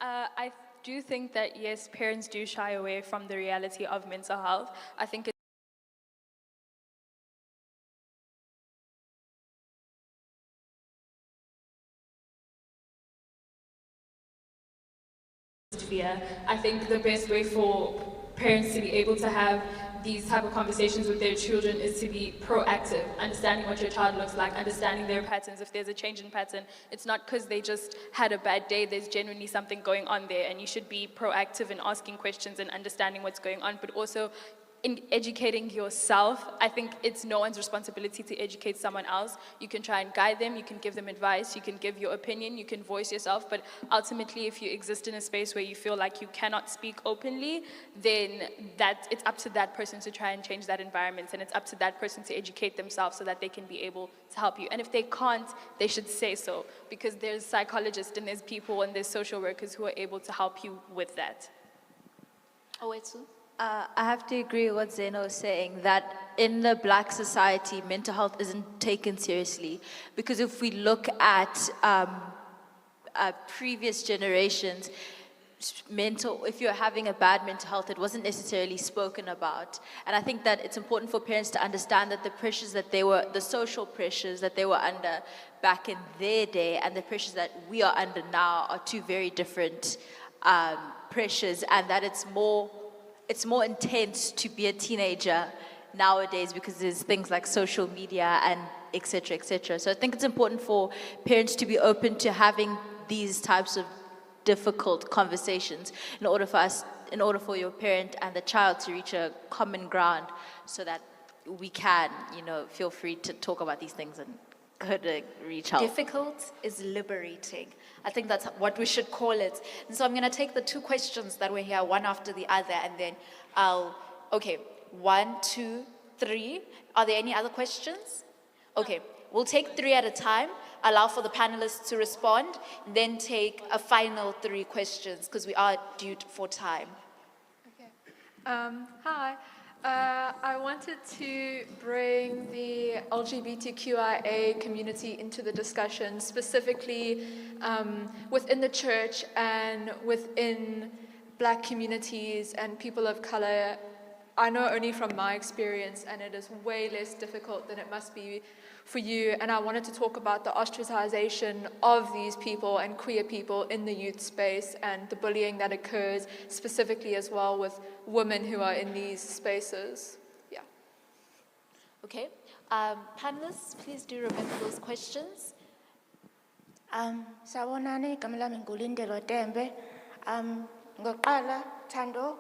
I do think that, yes, parents do shy away from the reality of mental health. I think fear. I think the best way for parents to be able to have these type of conversations with their children is to be proactive, understanding what your child looks like, understanding their patterns. If there's a change in pattern, it's not because they just had a bad day, there's genuinely something going on there, and you should be proactive in asking questions and understanding what's going on, but also in educating yourself. I think it's no one's responsibility to educate someone else. You can try and guide them, you can give them advice, you can give your opinion, you can voice yourself, but ultimately if you exist in a space where you feel like you cannot speak openly, then it's up to that person to try and change that environment, and it's up to that person to educate themselves so that they can be able to help you. And if they can't, they should say so, because there's psychologists and there's people and there's social workers who are able to help you with that. Owethu? I have to agree with what Zeno is saying, that in the black society, mental health isn't taken seriously. Because if we look at previous generations, if you're having a bad mental health, it wasn't necessarily spoken about. And I think that it's important for parents to understand that the pressures that the social pressures that they were under back in their day and the pressures that we are under now are two very different pressures, and that it's more intense to be a teenager nowadays because there's things like social media and et cetera, et cetera. So I think it's important for parents to be open to having these types of difficult conversations in order for your parent and the child to reach a common ground so that we can, feel free to talk about these things and go to reach help. Difficult is liberating. I think that's what we should call it. And so I'm going to take the two questions that were here, one after the other, and then okay, 1, 2, 3. Are there any other questions? Okay, we'll take 3 at a time, allow for the panelists to respond, then take a final 3 questions, because we are due for time. Okay. Hi. I wanted to bring the LGBTQIA community into the discussion, specifically within the church and within black communities and people of color. I know only from my experience, and it is way less difficult than it must be for you. And I wanted to talk about the ostracization of these people and queer people in the youth space and the bullying that occurs specifically as well with women who are in these spaces. Yeah. Okay. Panelists, please do remember those questions. Sanua Nani, igama lami nguLindelo Tembe. Ngoqala Thando,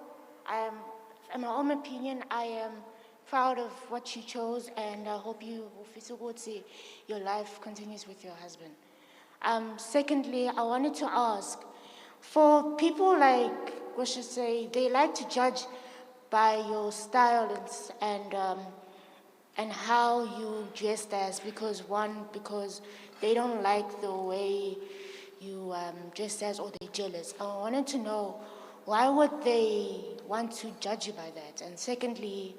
in my own opinion, I am proud of what you chose, and I hope your life continues with your husband. Secondly, I wanted to ask, for people like, they like to judge by your style and how you dressed as, because they don't like the way you dressed as, or they're jealous. I wanted to know, why would they want to judge you by that? And secondly,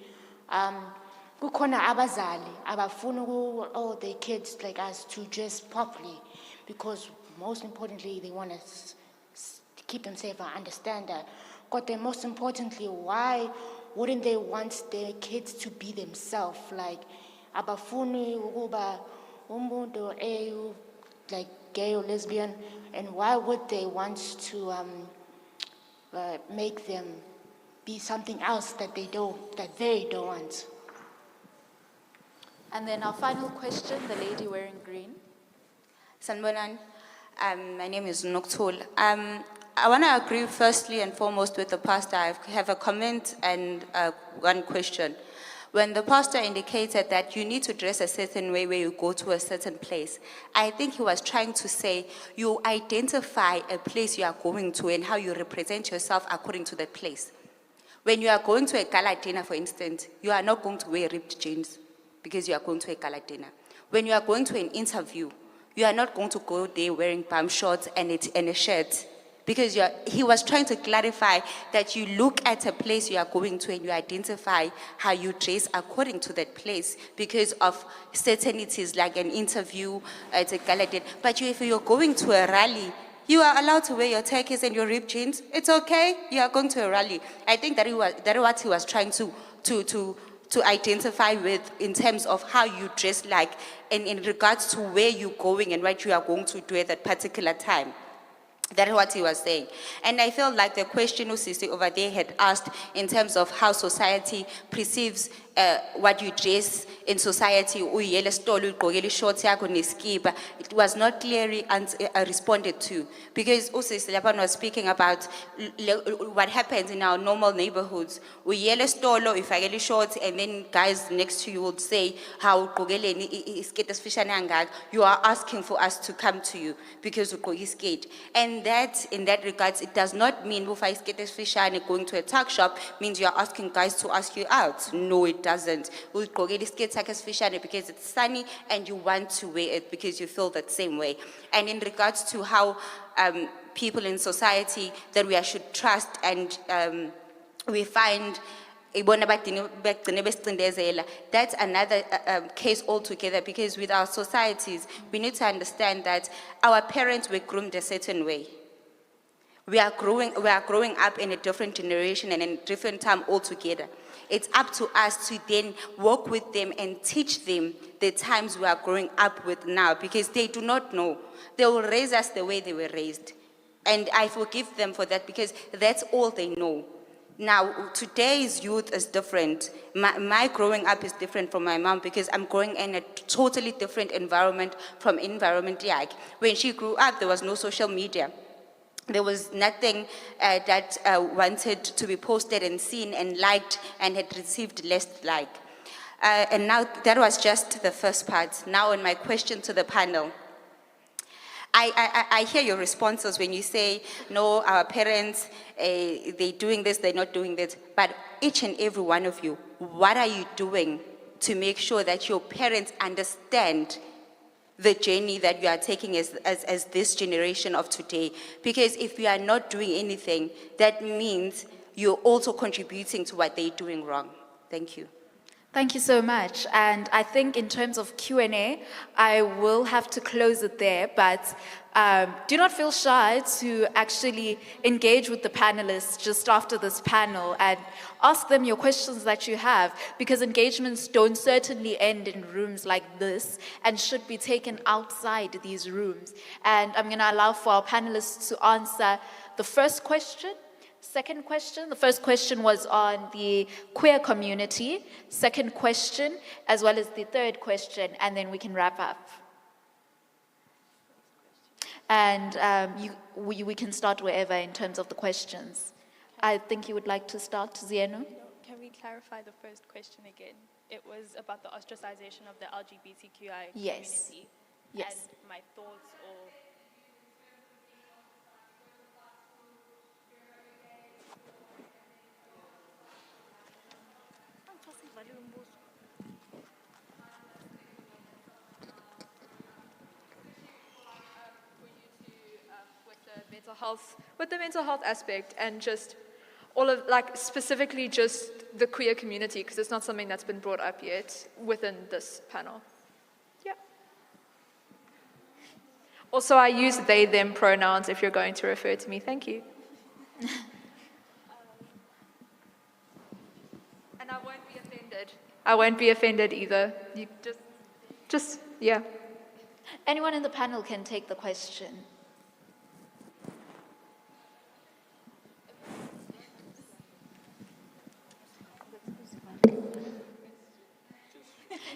kukhona abazali abafuna all their kids like us to dress properly, because most importantly they want to keep them safe. I understand that, but then most importantly, why wouldn't they want their kids to be themselves? Like abafuni ukuba umuntu like gay or lesbian, and why would they want to make them be something else that they don't want? And then our final question, the lady wearing green. Sanua Nani. My name is Noktul. I want to agree firstly and foremost with the pastor. I have a comment and one question. When the pastor indicated that you need to dress a certain way when you go to a certain place, I think he was trying to say you identify a place you are going to and how you represent yourself according to that place. When you are going to a gala dinner, for instance, you are not going to wear ripped jeans because you are going to a gala dinner. When you are going to an interview, you are not going to go there wearing bum shorts and a shirt, because he was trying to clarify that you look at a place you are going to and you identify how you dress according to that place because of certainties like an interview, it's a gala dinner. But if you're going to a rally, you are allowed to wear your turkeys and your ripped jeans. It's okay. You are going to a rally. I think that is what he was trying to identify with in terms of how you dress like, and in regards to where you're going and what you are going to do at that particular time. That's what he was saying. And I felt like the question Usisi over there had asked in terms of how society perceives what you dress in society, uyele stolo, ugqokele ishort yakho neskipa, it was not clearly responded to. Because Usisi Lapan was speaking about what happens in our normal neighborhoods. Uyele stolo, ifakele short, and then guys next to you would say, how ugqokele iskete esifishane kangaka. You are asking for us to come to you because ugqoke iskete. And that, in that regards, it does not mean going to a tuck shop means you are asking guys to ask you out. No, it doesn't. Because it's sunny and you want to wear it because you feel that same way. And in regards to how people in society that we should trust and we find that's another case altogether, because with our societies, we need to understand that our parents were groomed a certain way. We are growing up in a different generation and in a different time altogether. It's up to us to then work with them and teach them the times we are growing up with now, because they do not know. They will raise us the way they were raised. And I forgive them for that, because that's all they know. Now, today's youth is different. My growing up is different from my mom, because I'm growing in a totally different environment from environment like. When she grew up, there was no social media. There was nothing that wanted to be posted and seen and liked and had received less like. And now that was just the first part. Now on my question to the panel. I hear your responses when you say, no, our parents, they're doing this, they're not doing that. But each and every one of you, what are you doing to make sure that your parents understand the journey that you are taking as this generation of today? Because if you are not doing anything, that means you're also contributing to what they're doing wrong. Thank you. Thank you so much. And I think in terms of Q&A, I will have to close it there, but do not feel shy to actually engage with the panelists just after this panel and ask them your questions that you have, because engagements don't certainly end in rooms like this and should be taken outside these rooms. And I'm going to allow for our panelists to answer the first question. Second question, the first question was on the queer community. Second question, as well as the third question, and then we can wrap up. And we can start wherever in terms of the questions. I think you would like to start, Zienu? Can we clarify the first question again? It was about the ostracization of the LGBTQI community. Yes. And my thoughts or... with the mental health aspect, and just all of, like, specifically just the queer community, because it's not something that's been brought up yet within this panel. Yeah. Also, I use they, them pronouns if you're going to refer to me. Thank you. And I won't be offended. I won't be offended either. You just, yeah. Anyone in the panel can take the question.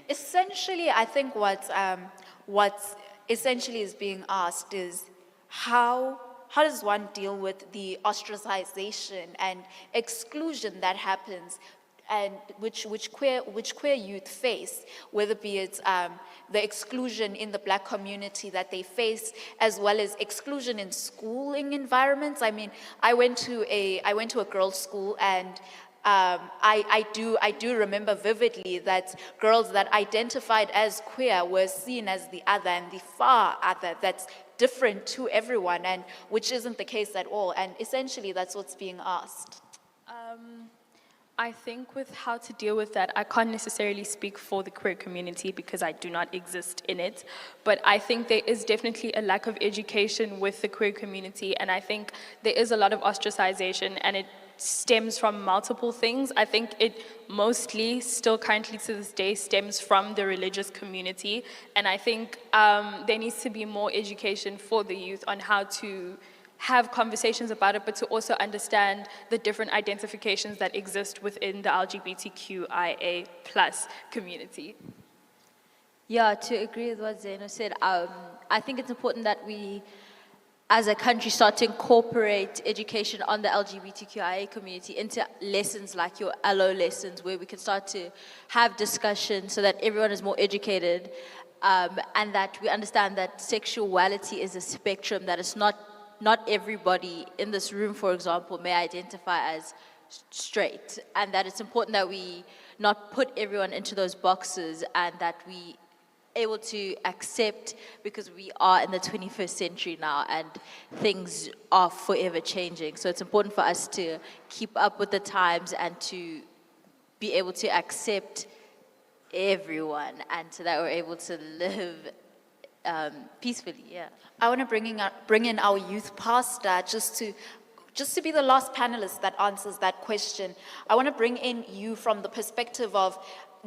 Essentially, I think what essentially is being asked is how does one deal with the ostracization and exclusion that happens, and which queer youth face, whether be it the exclusion in the Black community that they face, as well as exclusion in schooling environments. I mean, I went to a girls' school, and I do remember vividly that girls that identified as queer were seen as the other and the far other that's different to everyone, and which isn't the case at all. And essentially, that's what's being asked. I think with how to deal with that, I can't necessarily speak for the queer community because I do not exist in it, but I think there is definitely a lack of education with the queer community, and I think there is a lot of ostracization, and it stems from multiple things. I think it mostly, still currently to this day, stems from the religious community, and I think there needs to be more education for the youth on how to have conversations about it, but to also understand the different identifications that exist within the LGBTQIA plus community. Yeah, to agree with what Zeno said, I think it's important that we, as a country, start to incorporate education on the LGBTQIA community into lessons like your LO lessons, where we can start to have discussion so that everyone is more educated, and that we understand that sexuality is a spectrum, that it's not everybody in this room, for example, may identify as straight, and that it's important that we not put everyone into those boxes, and that we able to accept, because we are in the 21st century now and things are forever changing. So it's important for us to keep up with the times and to be able to accept everyone, and so that we're able to live peacefully, yeah. I want to bring in our youth pastor just to be the last panelist that answers that question. I want to bring in you from the perspective of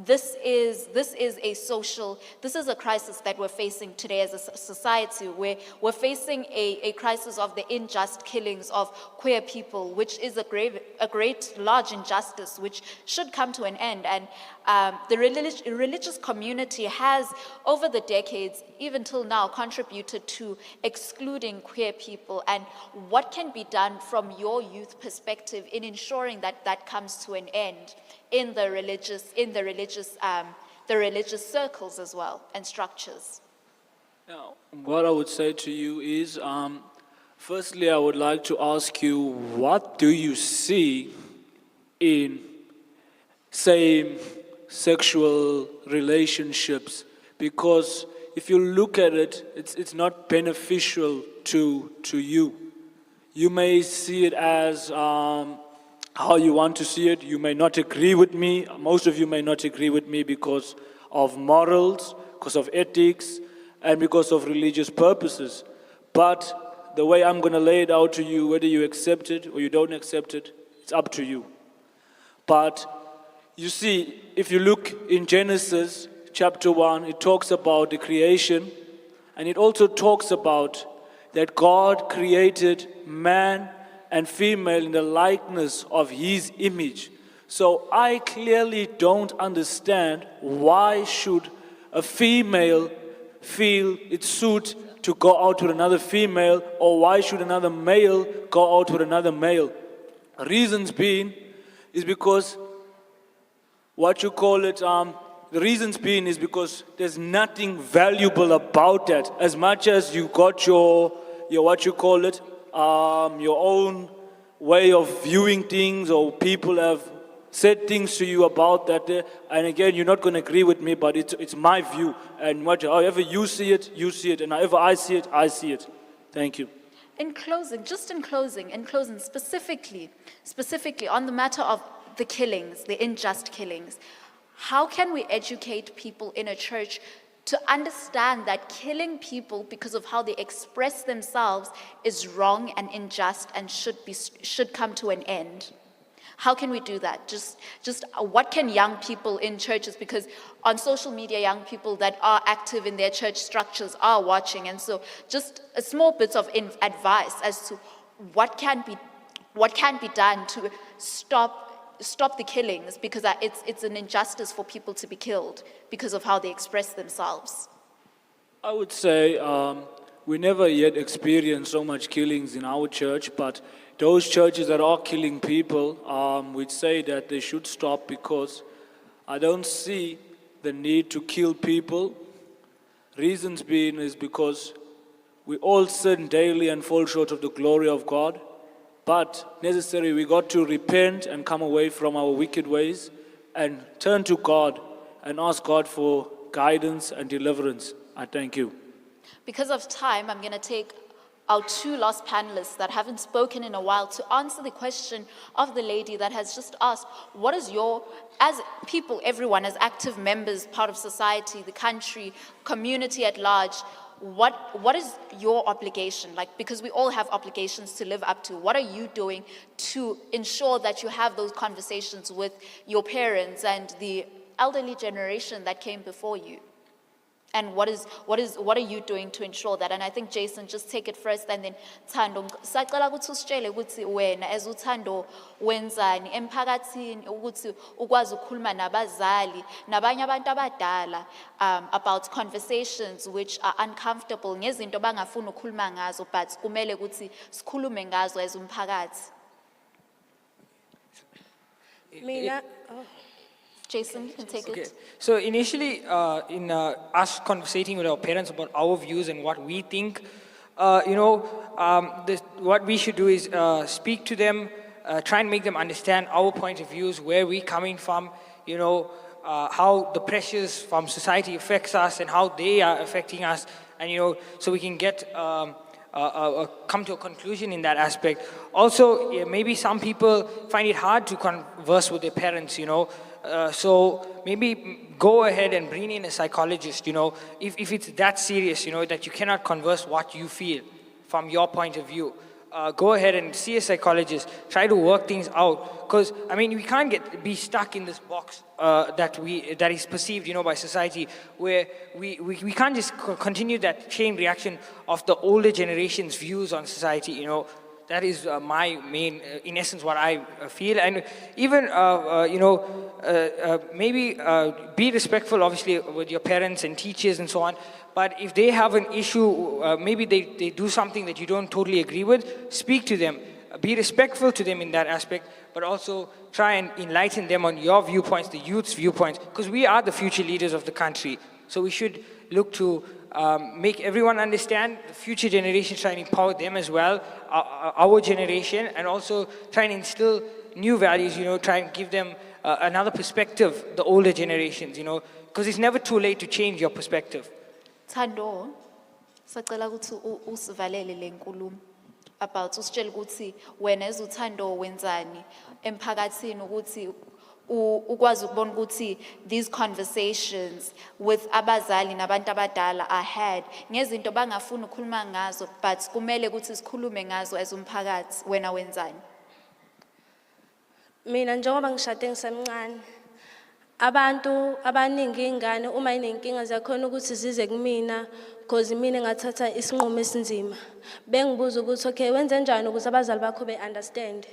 this is a crisis that we're facing today as a society, where we're facing a crisis of the unjust killings of queer people, which is a great large injustice which should come to an end. And the religious community has, over the decades, even till now, contributed to excluding queer people. And what can be done from your youth perspective in ensuring that that comes to an end in the religious circles as well and structures? Now, what I would say to you is, firstly, I would like to ask you, what do you see in same sexual relationships? Because if you look at it, it's not beneficial to you. You may see it as how you want to see it. You may not agree with me. Most of you may not agree with me because of morals, because of ethics, and because of religious purposes. But the way I'm going to lay it out to you, whether you accept it or you don't accept it, it's up to you. But you see, if you look in Genesis chapter 1, it talks about the creation, and it also talks about that God created man and female in the likeness of his image. So I clearly don't understand why should a female feel it suit to go out with another female, or why should another male go out with another male. Reasons being is because the reasons being is because there's nothing valuable about that. As much as you got your your own way of viewing things, or people have said things to you about that. And again, you're not going to agree with me, but it's my view. And however you see it, and however I see it, I see it. Thank you. In closing, specifically on the matter of the killings, the unjust killings, how can we educate people in a church to understand that killing people because of how they express themselves is wrong and unjust and should come to an end? How can we do that? Just what can young people in churches, because on social media, young people that are active in their church structures are watching, and so just a small bit of advice as to what can be done to stop the killings, because it's an injustice for people to be killed because of how they express themselves. I would say we never yet experienced so much killings in our church, but those churches that are killing people, we'd say that they should stop, because I don't see the need to kill people. Reasons being is because we all sin daily and fall short of the glory of God. But necessarily we got to repent and come away from our wicked ways and turn to God and ask God for guidance and deliverance. I thank you. Because of time, I'm going to take our two last panelists that haven't spoken in a while to answer the question of the lady that has just asked, what is as people, everyone, as active members, part of society, the country, community at large, what is your obligation? Because we all have obligations to live up to. What are you doing to ensure that you have those conversations with your parents and the elderly generation that came before you? And what are you doing to ensure that? And I think Jason, just take it first, and then Thando, sacela ukuthi usitshele ukuthi wena as uThando wenzani emphakathini ukuthi ukwazi ukukhuluma nabazali nabanye abantu abadala about conversations which are uncomfortable ngezinto bangafuni ukukhuluma ngazo but kumele ukuthi sikhulume ngazo as umphakathi. Mina Jason, you can take it. So initially, in us conversating with our parents about our views and what we think, what we should do is speak to them, try and make them understand our point of views, where we're coming from, how the pressures from society affects us and how they are affecting us, and so we can get come to a conclusion in that aspect. Also, maybe some people find it hard to converse with their parents, so maybe go ahead and bring in a psychologist, if it's that serious, that you cannot converse what you feel from your point of view. Go ahead and see a psychologist, try to work things out. Because, we can't be stuck in this box that is perceived, by society, where we can't just continue that chain reaction of the older generation's views on society, That is my main, in essence, what I feel. And even, maybe be respectful, obviously, with your parents and teachers and so on. But if they have an issue, maybe they do something that you don't totally agree with, speak to them. Be respectful to them in that aspect, but also try and enlighten them on your viewpoints, the youth's viewpoints, because we are the future leaders of the country. So we should look to make everyone understand, the future generations, try and empower them as well, our generation, and also try and instill new values, try and give them another perspective, the older generations, because it's never too late to change your perspective. Thando, sacela ukuthi usivalele le nkulumo about usitshela ukuthi wena as uThando wenzani emphakathini ukuthi ukwazi ukubona ukuthi these conversations with abazali nabantu abadala are had ngezinto bangafuni ukukhuluma ngazo but kumele ukuthi sikhulume ngazo as umphakathi wena wenzani. Mina njengoba ngishade ngisemncane abantu abaningi ingane uma inenkinga ziyakhona ukuthi zize kumina because mina ngathatha isinqumo esinzima bengibuza ukuthi okay wenze njani ukuze abazali bakho be-understand.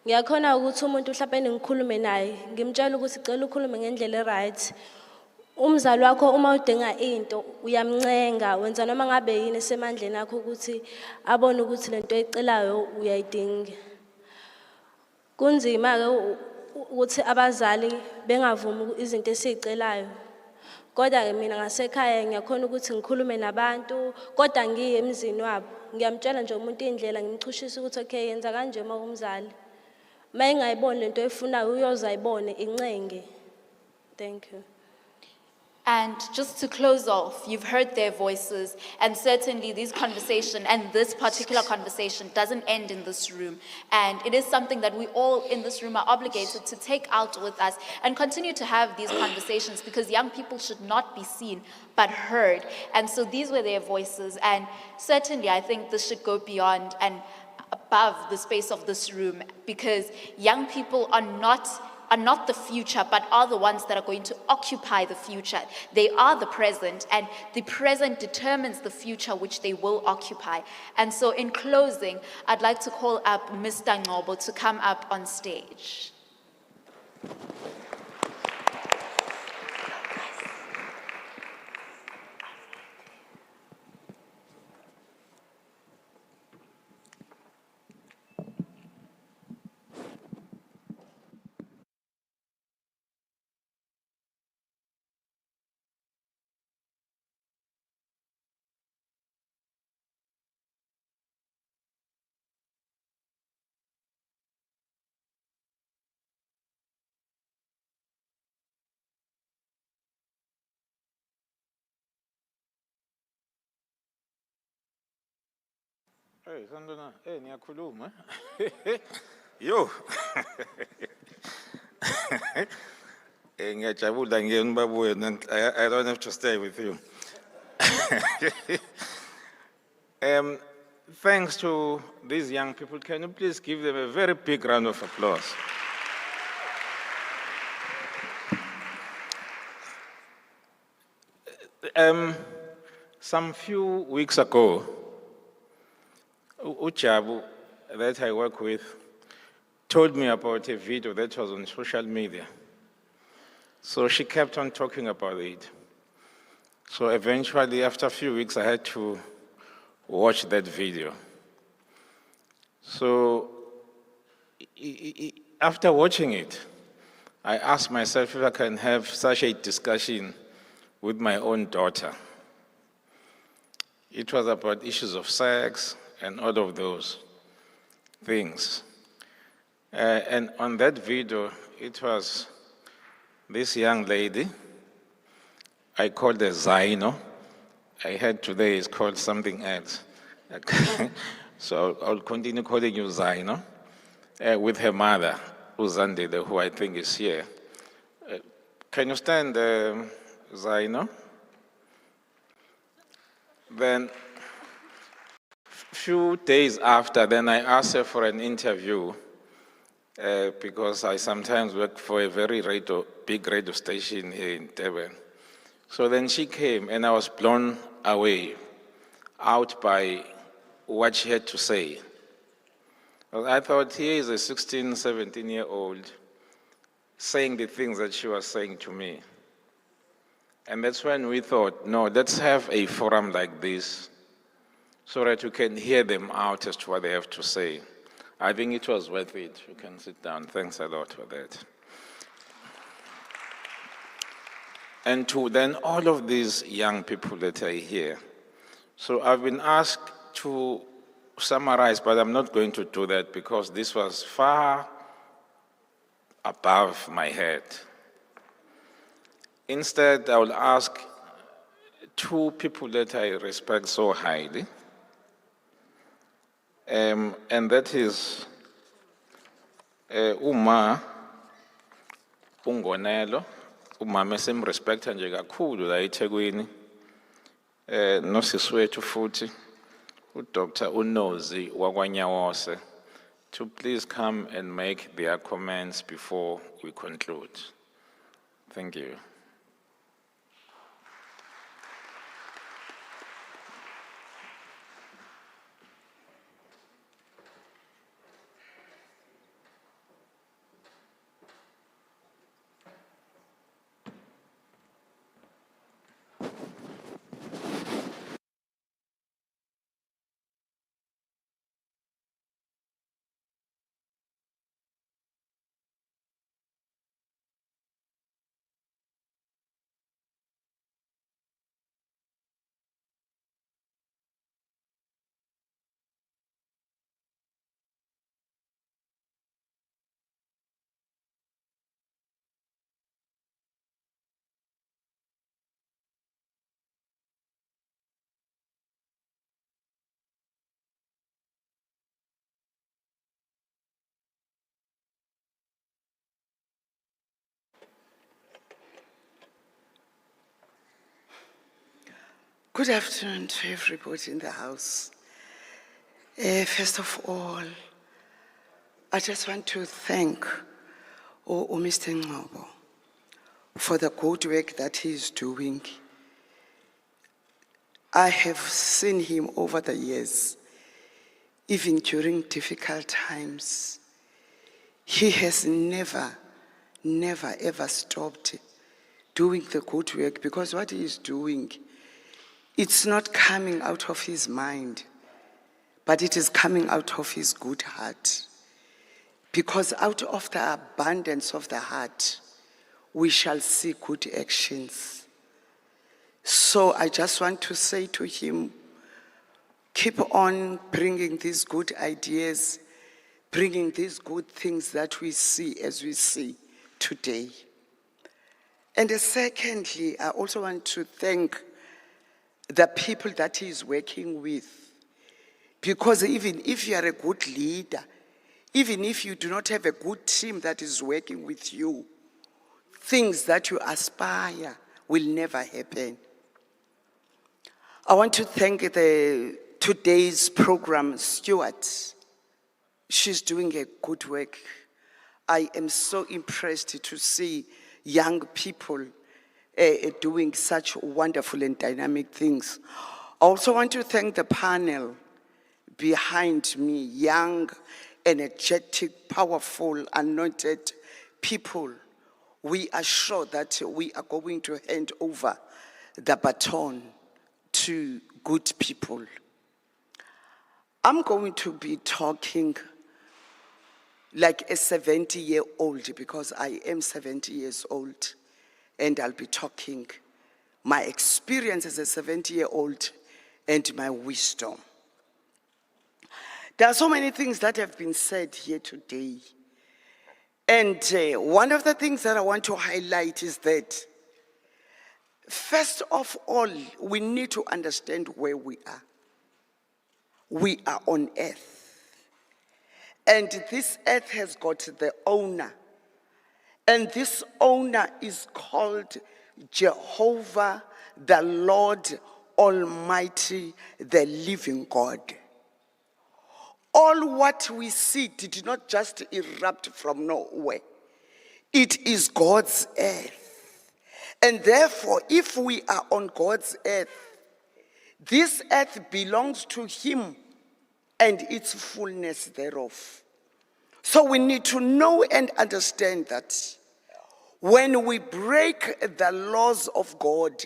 Ngiyakhona ukuthi umuntu mhlawumbe ngikhulume naye ngimtshela ukuthi cela ukhulume ngendlela e-right. Umzali wakho uma udinga into uyamncenga wenza noma ngabe yini esemandleni akho ukuthi abone ukuthi lento ecelayo uyayidinga. Kunzima ke ukuthi abazali bengavumi izinto esizicelayo. Kodwa ke mina ngasekhaya ngiyakhona ukuthi ngikhulume nabantu kodwa ngiye emzini wabo. Ngiyamtshela nje umuntu indlela ngimchushisa ukuthi okay yenza kanje uma umzali. Mayingayiboni lento efunayo uyozayibone incenge. Thank you. And just to close off, you've heard their voices, and certainly this conversation and this particular conversation doesn't end in this room. And it is something that we all in this room are obligated to take out with us and continue to have these conversations, because young people should not be seen but heard. And so these were their voices, and certainly I think this should go beyond and above the space of this room, because young people are not the future, but are the ones that are going to occupy the future. They are the present, and the present determines the future which they will occupy. And so in closing, I'd like to call up Mr. Ngobo to come up on stage. Hey, Sandona, hey, niyakhuluma. Yo. Ngiyajabula ngiyenibabuye and I don't have to stay with you. Thanks to these young people, can you please give them a very big round of applause? Some few weeks ago, Ujabu, that I work with, told me about a video that was on social media. So she kept on talking about it. So eventually, after a few weeks, I had to watch that video. So after watching it, I asked myself if I can have such a discussion with my own daughter. It was about issues of sex and all of those things. And on that video, it was this young lady. I called her Zaino. I heard today it's called something else. So I'll continue calling you Zaino, with her mother, Uzandile, who I think is here. Can you stand, Zaino? Then, few days after, then I asked her for an interview because I sometimes work for a very big radio station here in Durban. So then she came and I was blown away out by what she had to say. I thought, here is a 16, 17-year-old saying the things that she was saying to me. And that's when we thought, no, let's have a forum like this so that you can hear them out as to what they have to say. I think it was worth it. You can sit down. Thanks a lot for that. And to then all of these young people that are here. So I've been asked to summarize, but I'm not going to do that because this was far above my head. Instead, I will ask two people that I respect so highly, and that is Uma Ungonelo, umama esimrespekta nje kakhulu la eThekwini, nosisi wethu futhi uDr. Unozi wakwaNyawose, to please come and make their comments before we conclude. Thank you. Good afternoon to everybody in the house. First of all, I just want to thank Mr. Ngobo for the good work that he is doing. I have seen him over the years, even during difficult times. He has never ever stopped doing the good work, because what he is doing, it's not coming out of his mind, but it is coming out of his good heart. Because out of the abundance of the heart, we shall see good actions. So I just want to say to him, keep on bringing these good ideas, bringing these good things that we see as we see today. And secondly, I also want to thank the people that he is working with. Because even if you are a good leader, even if you do not have a good team that is working with you, things that you aspire will never happen. I want to thank today's program steward. She's doing a good work. I am so impressed to see young people doing such wonderful and dynamic things. I also want to thank the panel behind me, young, energetic, powerful, anointed people. We are sure that we are going to hand over the baton to good people. I'm going to be talking like a 70-year-old because I am 70 years old, and I'll be talking my experience as a 70-year-old and my wisdom. There are so many things that have been said here today. And one of the things that I want to highlight is that, first of all, we need to understand where we are. We are on earth. And this earth has got the owner. And this owner is called Jehovah, the Lord Almighty, the living God. All what we see did not just erupt from nowhere. It is God's earth. And therefore, if we are on God's earth, this earth belongs to Him and its fullness thereof. So we need to know and understand that when we break the laws of God,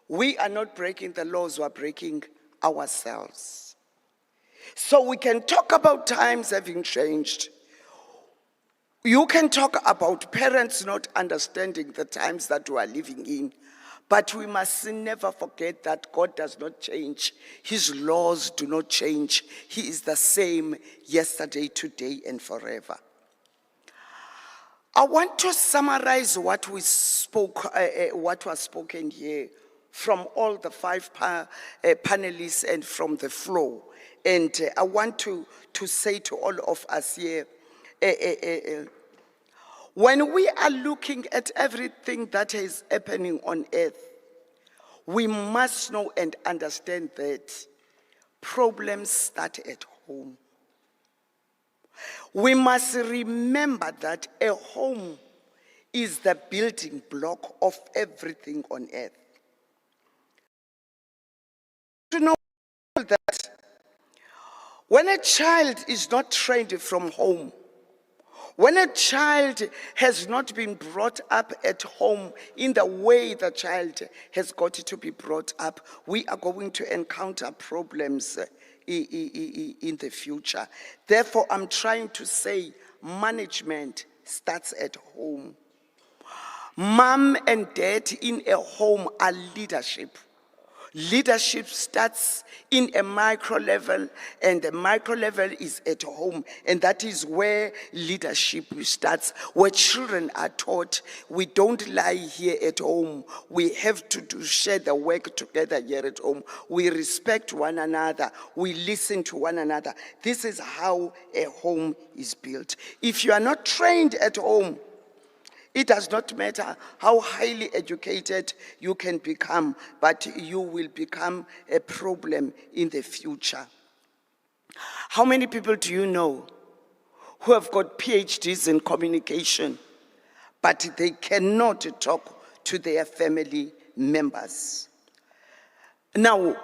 we are not breaking the laws, we are breaking ourselves. So we can talk about times having changed. You can talk about parents not understanding the times that we are living in. But we must never forget that God does not change. His laws do not change. He is the same yesterday, today, and forever. I want to summarize what we spoke, what was spoken here from all the five panelists and from the floor. And I want to say to all of us here, when we are looking at everything that is happening on earth, we must know and understand that problems start at home. We must remember that a home is the building block of everything on earth. To know that when a child is not trained from home, when a child has not been brought up at home in the way the child has got to be brought up, we are going to encounter problems in the future. Therefore, I'm trying to say management starts at home. Mom and dad in a home are leadership. Leadership starts in a micro level, and the micro level is at home, and that is where leadership starts, where children are taught we don't lie here at home. We have to share the work together here at home. We respect one another. We listen to one another. This is how a home is built. If you are not trained at home, it does not matter how highly educated you can become, but you will become a problem in the future. How many people do you know who have got PhDs in communication, but they cannot talk to their family members? Now,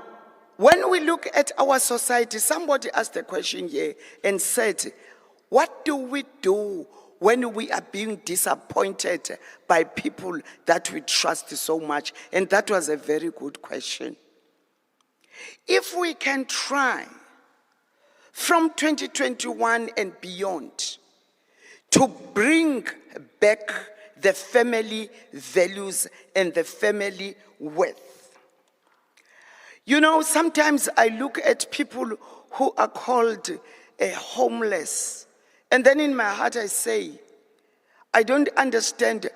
when we look at our society, somebody asked a question here and said, what do we do when we are being disappointed by people that we trust so much? And that was a very good question. If we can try from 2021 and beyond to bring back the family values and the family worth. You know, sometimes I look at people who are called homeless, and then in my heart I say, I don't understand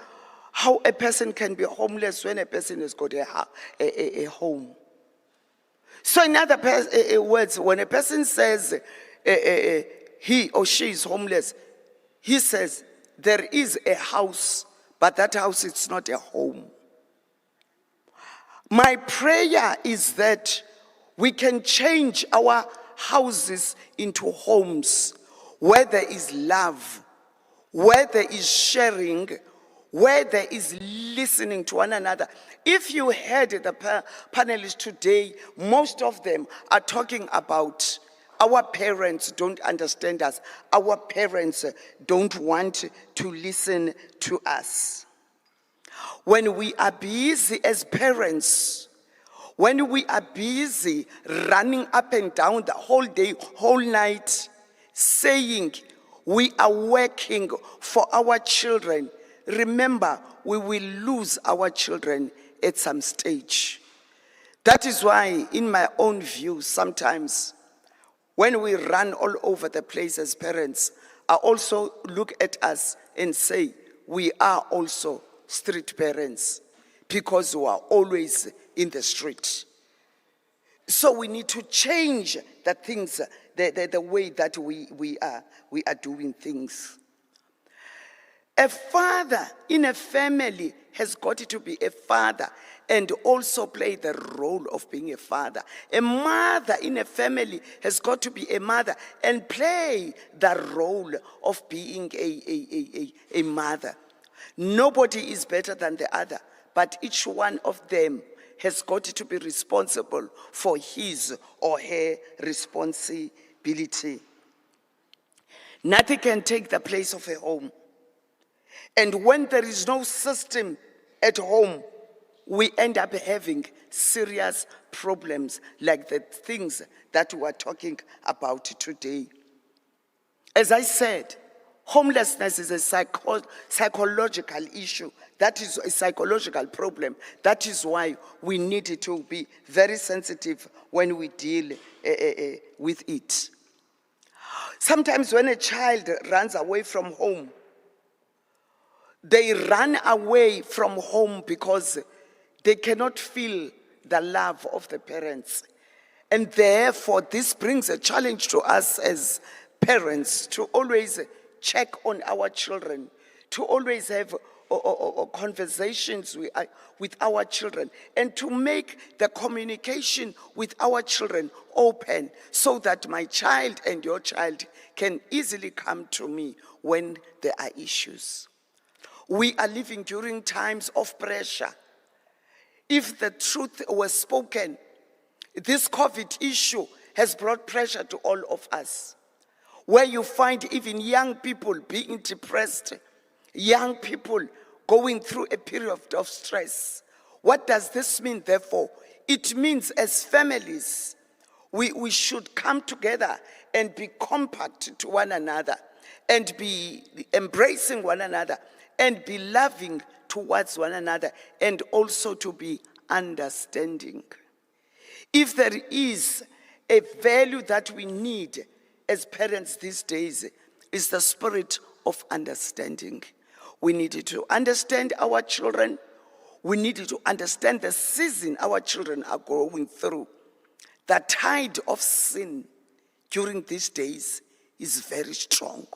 how a person can be homeless when a person has got a home. So in other words, when a person says he or she is homeless, he says there is a house, but that house is not a home. My prayer is that we can change our houses into homes where there is love, where there is sharing, where there is listening to one another. If you heard the panelists today, most of them are talking about our parents don't understand us. Our parents don't want to listen to us. When we are busy as parents, when we are busy running up and down the whole day, whole night, saying we are working for our children, remember, we will lose our children at some stage. That is why, in my own view, sometimes, when we run all over the place as parents, I also look at us and say, we are also street parents, because we are always in the street. So we need to change the things, the way that we are doing things. A father in a family has got to be a father and also play the role of being a father. A mother in a family has got to be a mother and play the role of being a mother. Nobody is better than the other, but each one of them has got to be responsible for his or her responsibility. Nothing can take the place of a home. And when there is no system at home, we end up having serious problems like the things that we are talking about today. As I said, homelessness is a psychological issue. That is a psychological problem. That is why we need to be very sensitive when we deal with it. Sometimes when a child runs away from home, they run away from home because they cannot feel the love of the parents. And therefore, this brings a challenge to us as parents to always check on our children, to always have conversations with our children, and to make the communication with our children open so that my child and your child can easily come to me when there are issues. We are living during times of pressure. If the truth was spoken, this COVID issue has brought pressure to all of us, where you find even young people being depressed, young people going through a period of stress. What does this mean, therefore? It means as families, we should come together and be compact to one another and be embracing one another and be loving towards one another and also to be understanding. If there is a value that we need as parents these days, is the spirit of understanding. We need to understand our children. We need to understand the season our children are going through. The tide of sin during these days is very strong.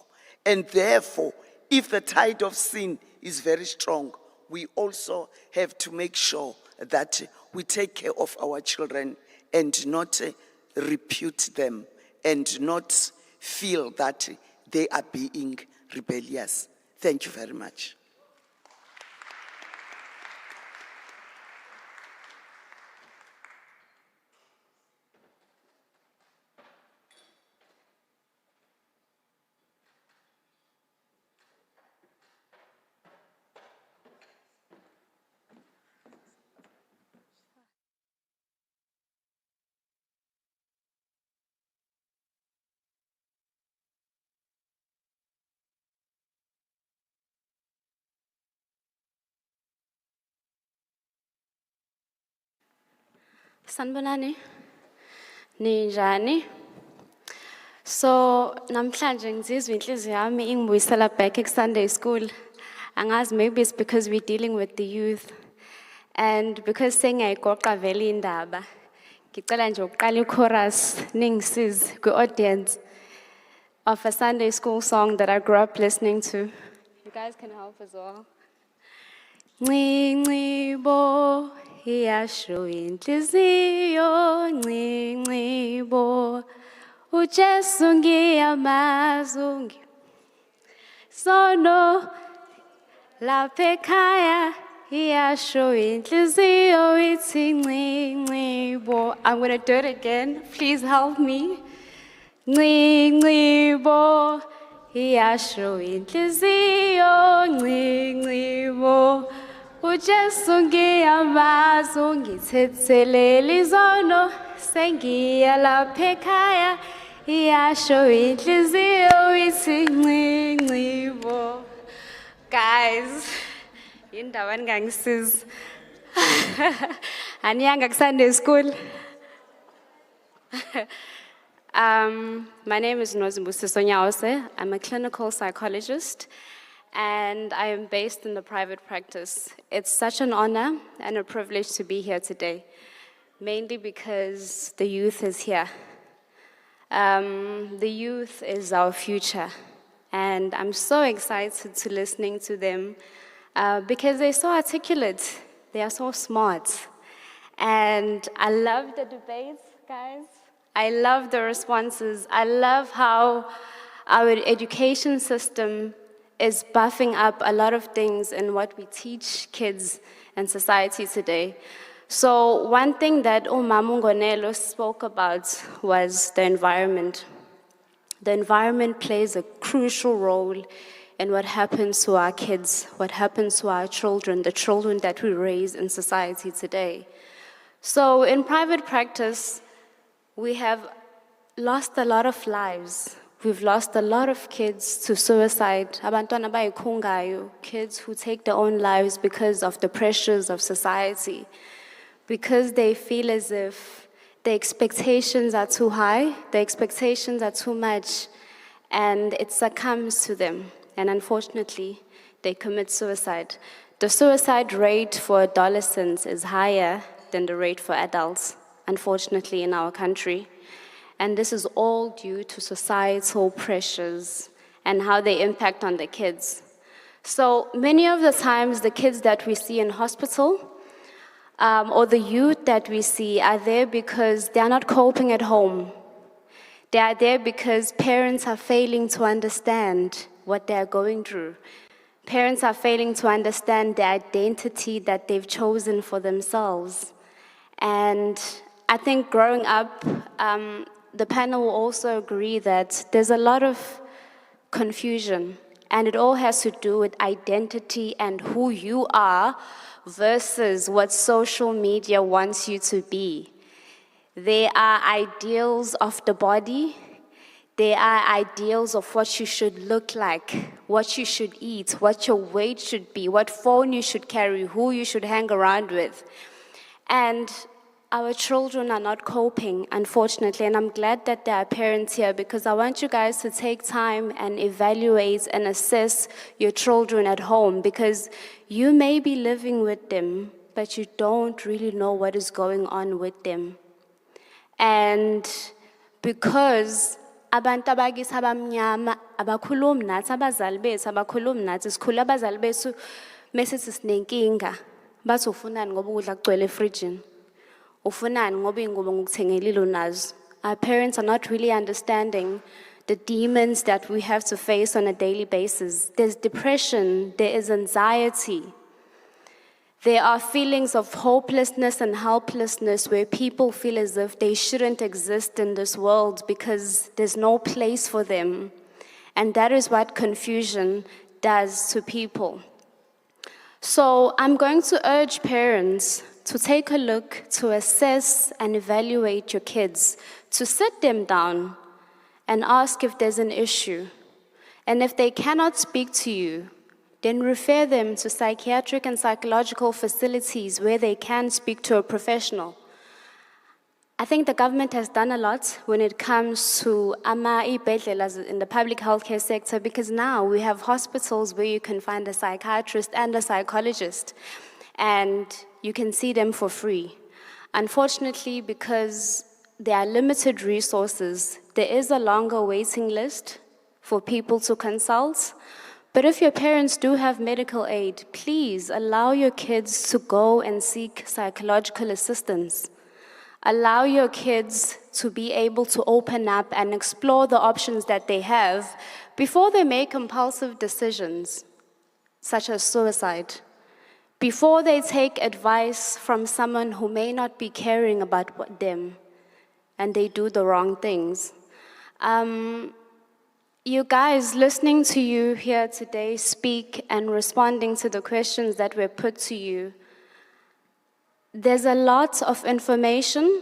And therefore, if the tide of sin is very strong, we also have to make sure that we take care of our children and not repute them and not feel that they are being rebellious. Thank you very much. Sanua Nani, ninjani? So namhlanje ngizizwa inhliziyo yami ingibuyisela back at Sunday school. Angazi, maybe it's because we're dealing with the youth. And because sengiyayigoqa vele indaba, ngicela nje uqala i-chorus ningisize kwi-audience of a Sunday school song that I grew up listening to. You guys can help as well. Ncincibo iyasho inhliziyo, ncincibo uJesu ngiyamazi sono lapha ekhaya iyasho inhliziyo ithi nci nci bo. I'm going to do it again. Please help me. Nci nci bo. Iyasho inhliziyo nci nci bo. Ujesu ngiyamazi ungithethelele izono sengiya lapha ekhaya iyasho inhliziyo ithi nci nci bo. Guys, yindaba ningangisiza. Aniyanga ku-Sunday school. My name is Nozimbusiso Nyawose. I'm a clinical psychologist, and I am based in the private practice. It's such an honor and a privilege to be here today, mainly because the youth is here. The youth is our future, and I'm so excited to listening to them because they're so articulate, they are so smart, and I love the debates, guys. I love the responses. I love how our education system is buffing up a lot of things in what we teach kids and society today. So one thing that Umama Ngonelo spoke about was the environment. The environment plays a crucial role in what happens to our kids, what happens to our children, the children that we raise in society today. So in private practice, we have lost a lot of lives. We've lost a lot of kids to suicide. Abantwana bayikhungayo, kids who take their own lives because of the pressures of society, because they feel as if the expectations are too high, the expectations are too much, and it succumbs to them. And unfortunately, they commit suicide. The suicide rate for adolescents is higher than the rate for adults, unfortunately, in our country. And this is all due to societal pressures and how they impact on the kids. So many of the times, the kids that we see in hospital or the youth that we see are there because they are not coping at home. They are there because parents are failing to understand what they are going through. Parents are failing to understand the identity that they've chosen for themselves. And I think growing up, the panel will also agree that there's a lot of confusion, and it all has to do with identity and who you are versus what social media wants you to be. There are ideals of the body. There are ideals of what you should look like, what you should eat, what your weight should be, what phone you should carry, who you should hang around with. And our children are not coping, unfortunately, and I'm glad that there are parents here because I want you guys to take time and evaluate and assess your children at home because you may be living with them, but you don't really know what is going on with them. And because abantu abakisi abamnyama abakhulumi nathi abazali bethu abakhulumi nathi sikhula abazali bethu mesithi sinenkinga bathi ufunani ngoba ukudla kugcwele efrijini ufunani ngoba ingubo ngokuthengelile unazo. Our parents are not really understanding the demons that we have to face on a daily basis. There's depression, there is anxiety. There are feelings of hopelessness and helplessness where people feel as if they shouldn't exist in this world because there's no place for them. And that is what confusion does to people. So I'm going to urge parents to take a look, to assess and evaluate your kids, to sit them down and ask if there's an issue. And if they cannot speak to you, then refer them to psychiatric and psychological facilities where they can speak to a professional. I think the government has done a lot when it comes to ama-ibhedlela in the public healthcare sector because now we have hospitals where you can find a psychiatrist and a psychologist and you can see them for free. Unfortunately, because there are limited resources, there is a longer waiting list for people to consult. But if your parents do have medical aid, please allow your kids to go and seek psychological assistance. Allow your kids to be able to open up and explore the options that they have before they make compulsive decisions. such as suicide, before they take advice from someone who may not be caring about them and they do the wrong things. You guys, listening to you here today speak and responding to the questions that were put to you, there's a lot of information,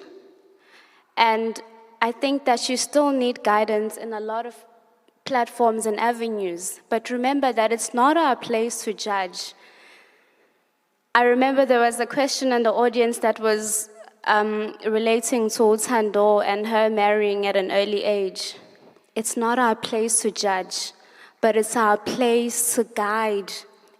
and I think that you still need guidance in a lot of platforms and avenues. But remember that it's not our place to judge. I remember there was a question in the audience that was relating to Tando and her marrying at an early age. It's not our place to judge, but it's our place to guide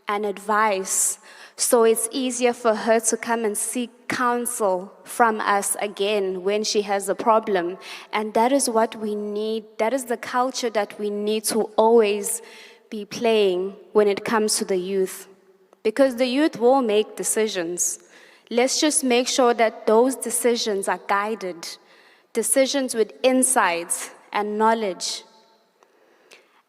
and advise. So it's easier for her to come and seek counsel from us again when she has a problem. And that is what we need. That is the culture that we need to always be playing when it comes to the youth. Because the youth will make decisions. Let's just make sure that those decisions are guided, decisions with insights and knowledge.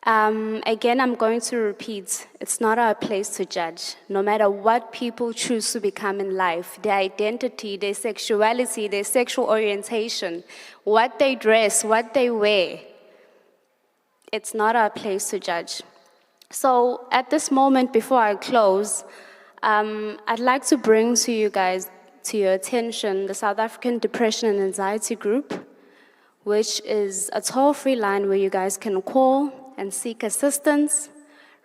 Again, I'm going to repeat, it's not our place to judge. No matter what people choose to become in life, their identity, their sexuality, their sexual orientation, what they dress, what they wear, it's not our place to judge. So at this moment, before I close, I'd like to bring to you guys, to your attention, the South African Depression and Anxiety Group, which is a toll-free line where you guys can call and seek assistance.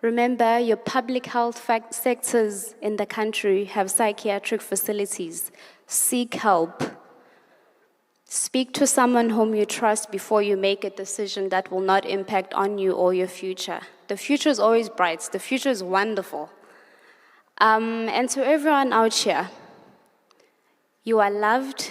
Remember, your public health sectors in the country have psychiatric facilities. Seek help. Speak to someone whom you trust before you make a decision that will not impact on you or your future. The future is always bright. The future is wonderful. And to everyone out here, you are loved,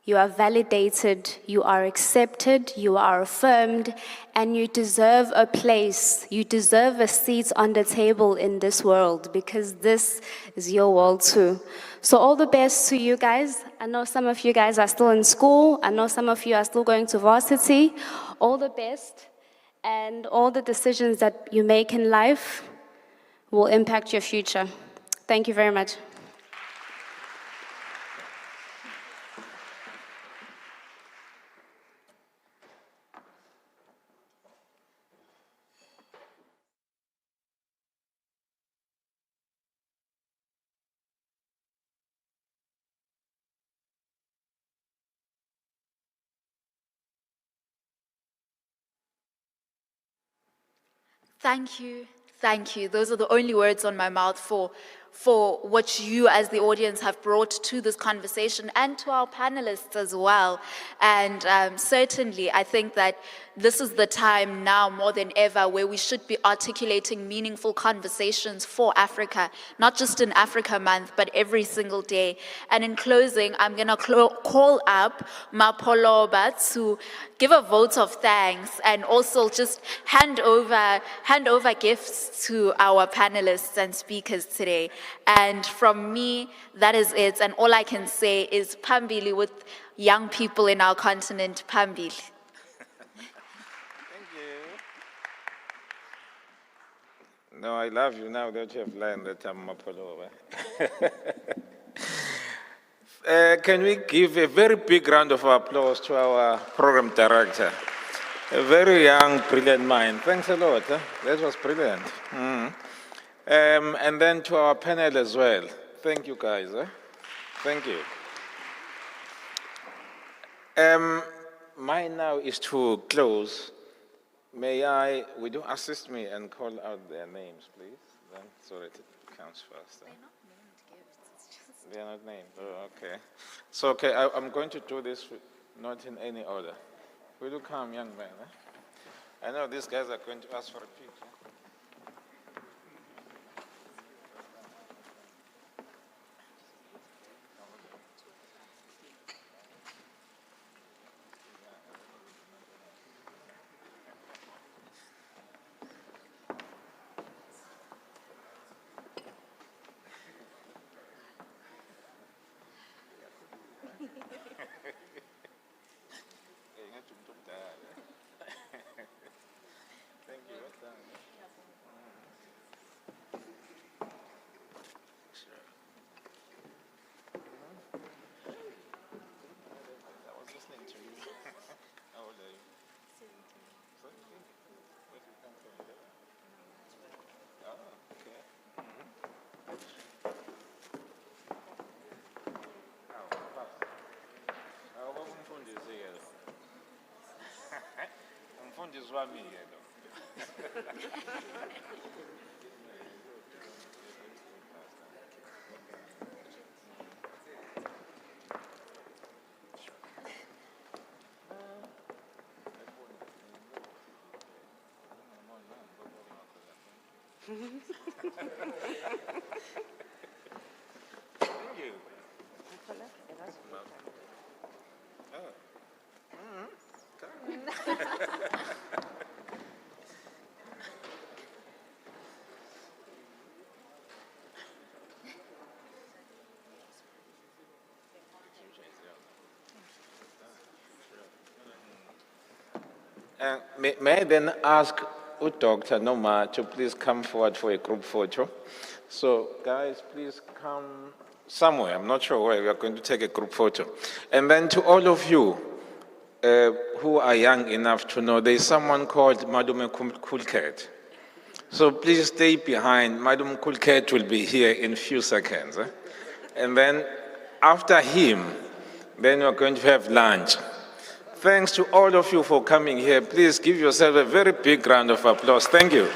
you are validated, you are accepted, you are affirmed, and you deserve a place, you deserve a seat on the table in this world, because this is your world too. So all the best to you guys. I know some of you guys are still in school. I know some of you are still going to varsity. All the best, and all the decisions that you make in life will impact your future. Thank you very much. Thank you. Thank you. Those are the only words on my mouth for what you as the audience have brought to this conversation, and to our panelists as well. And certainly, I think that this is the time now more than ever where we should be articulating meaningful conversations for Africa, not just in Africa Month, but every single day. And in closing, I'm going to call up Mapoloba to give a vote of thanks and also just hand over gifts to our panelists and speakers today. And from me, that is it. And all I can say is Pambili with young people in our continent, Pambili. No, I love you now that you have learned that I'm Mapoloba. Can we give a very big round of applause to our program director? A very young, brilliant mind. Thanks a lot. That was brilliant. And then to our panel as well. Thank you, guys. Thank you. Mine now is to close. Would you assist me and call out their names, please? Then, so that it counts faster. They're not named. Oh, okay. So, okay, I'm going to do this not in any order. Will you come, young man? I know these guys are going to ask for a picture. Thank you. umfundisi wami yena. Thank you. May I then ask Dr. Noma to please come forward for a group photo? So, guys, please come somewhere. I'm not sure where we are going to take a group photo. And then to all of you who are young enough to know, there is someone called Madume Kulket. So please stay behind. Madam Kulket will be here in a few seconds. And then after him, then we're going to have lunch. Thanks to all of you for coming here. Please give yourself a very big round of applause. Thank you.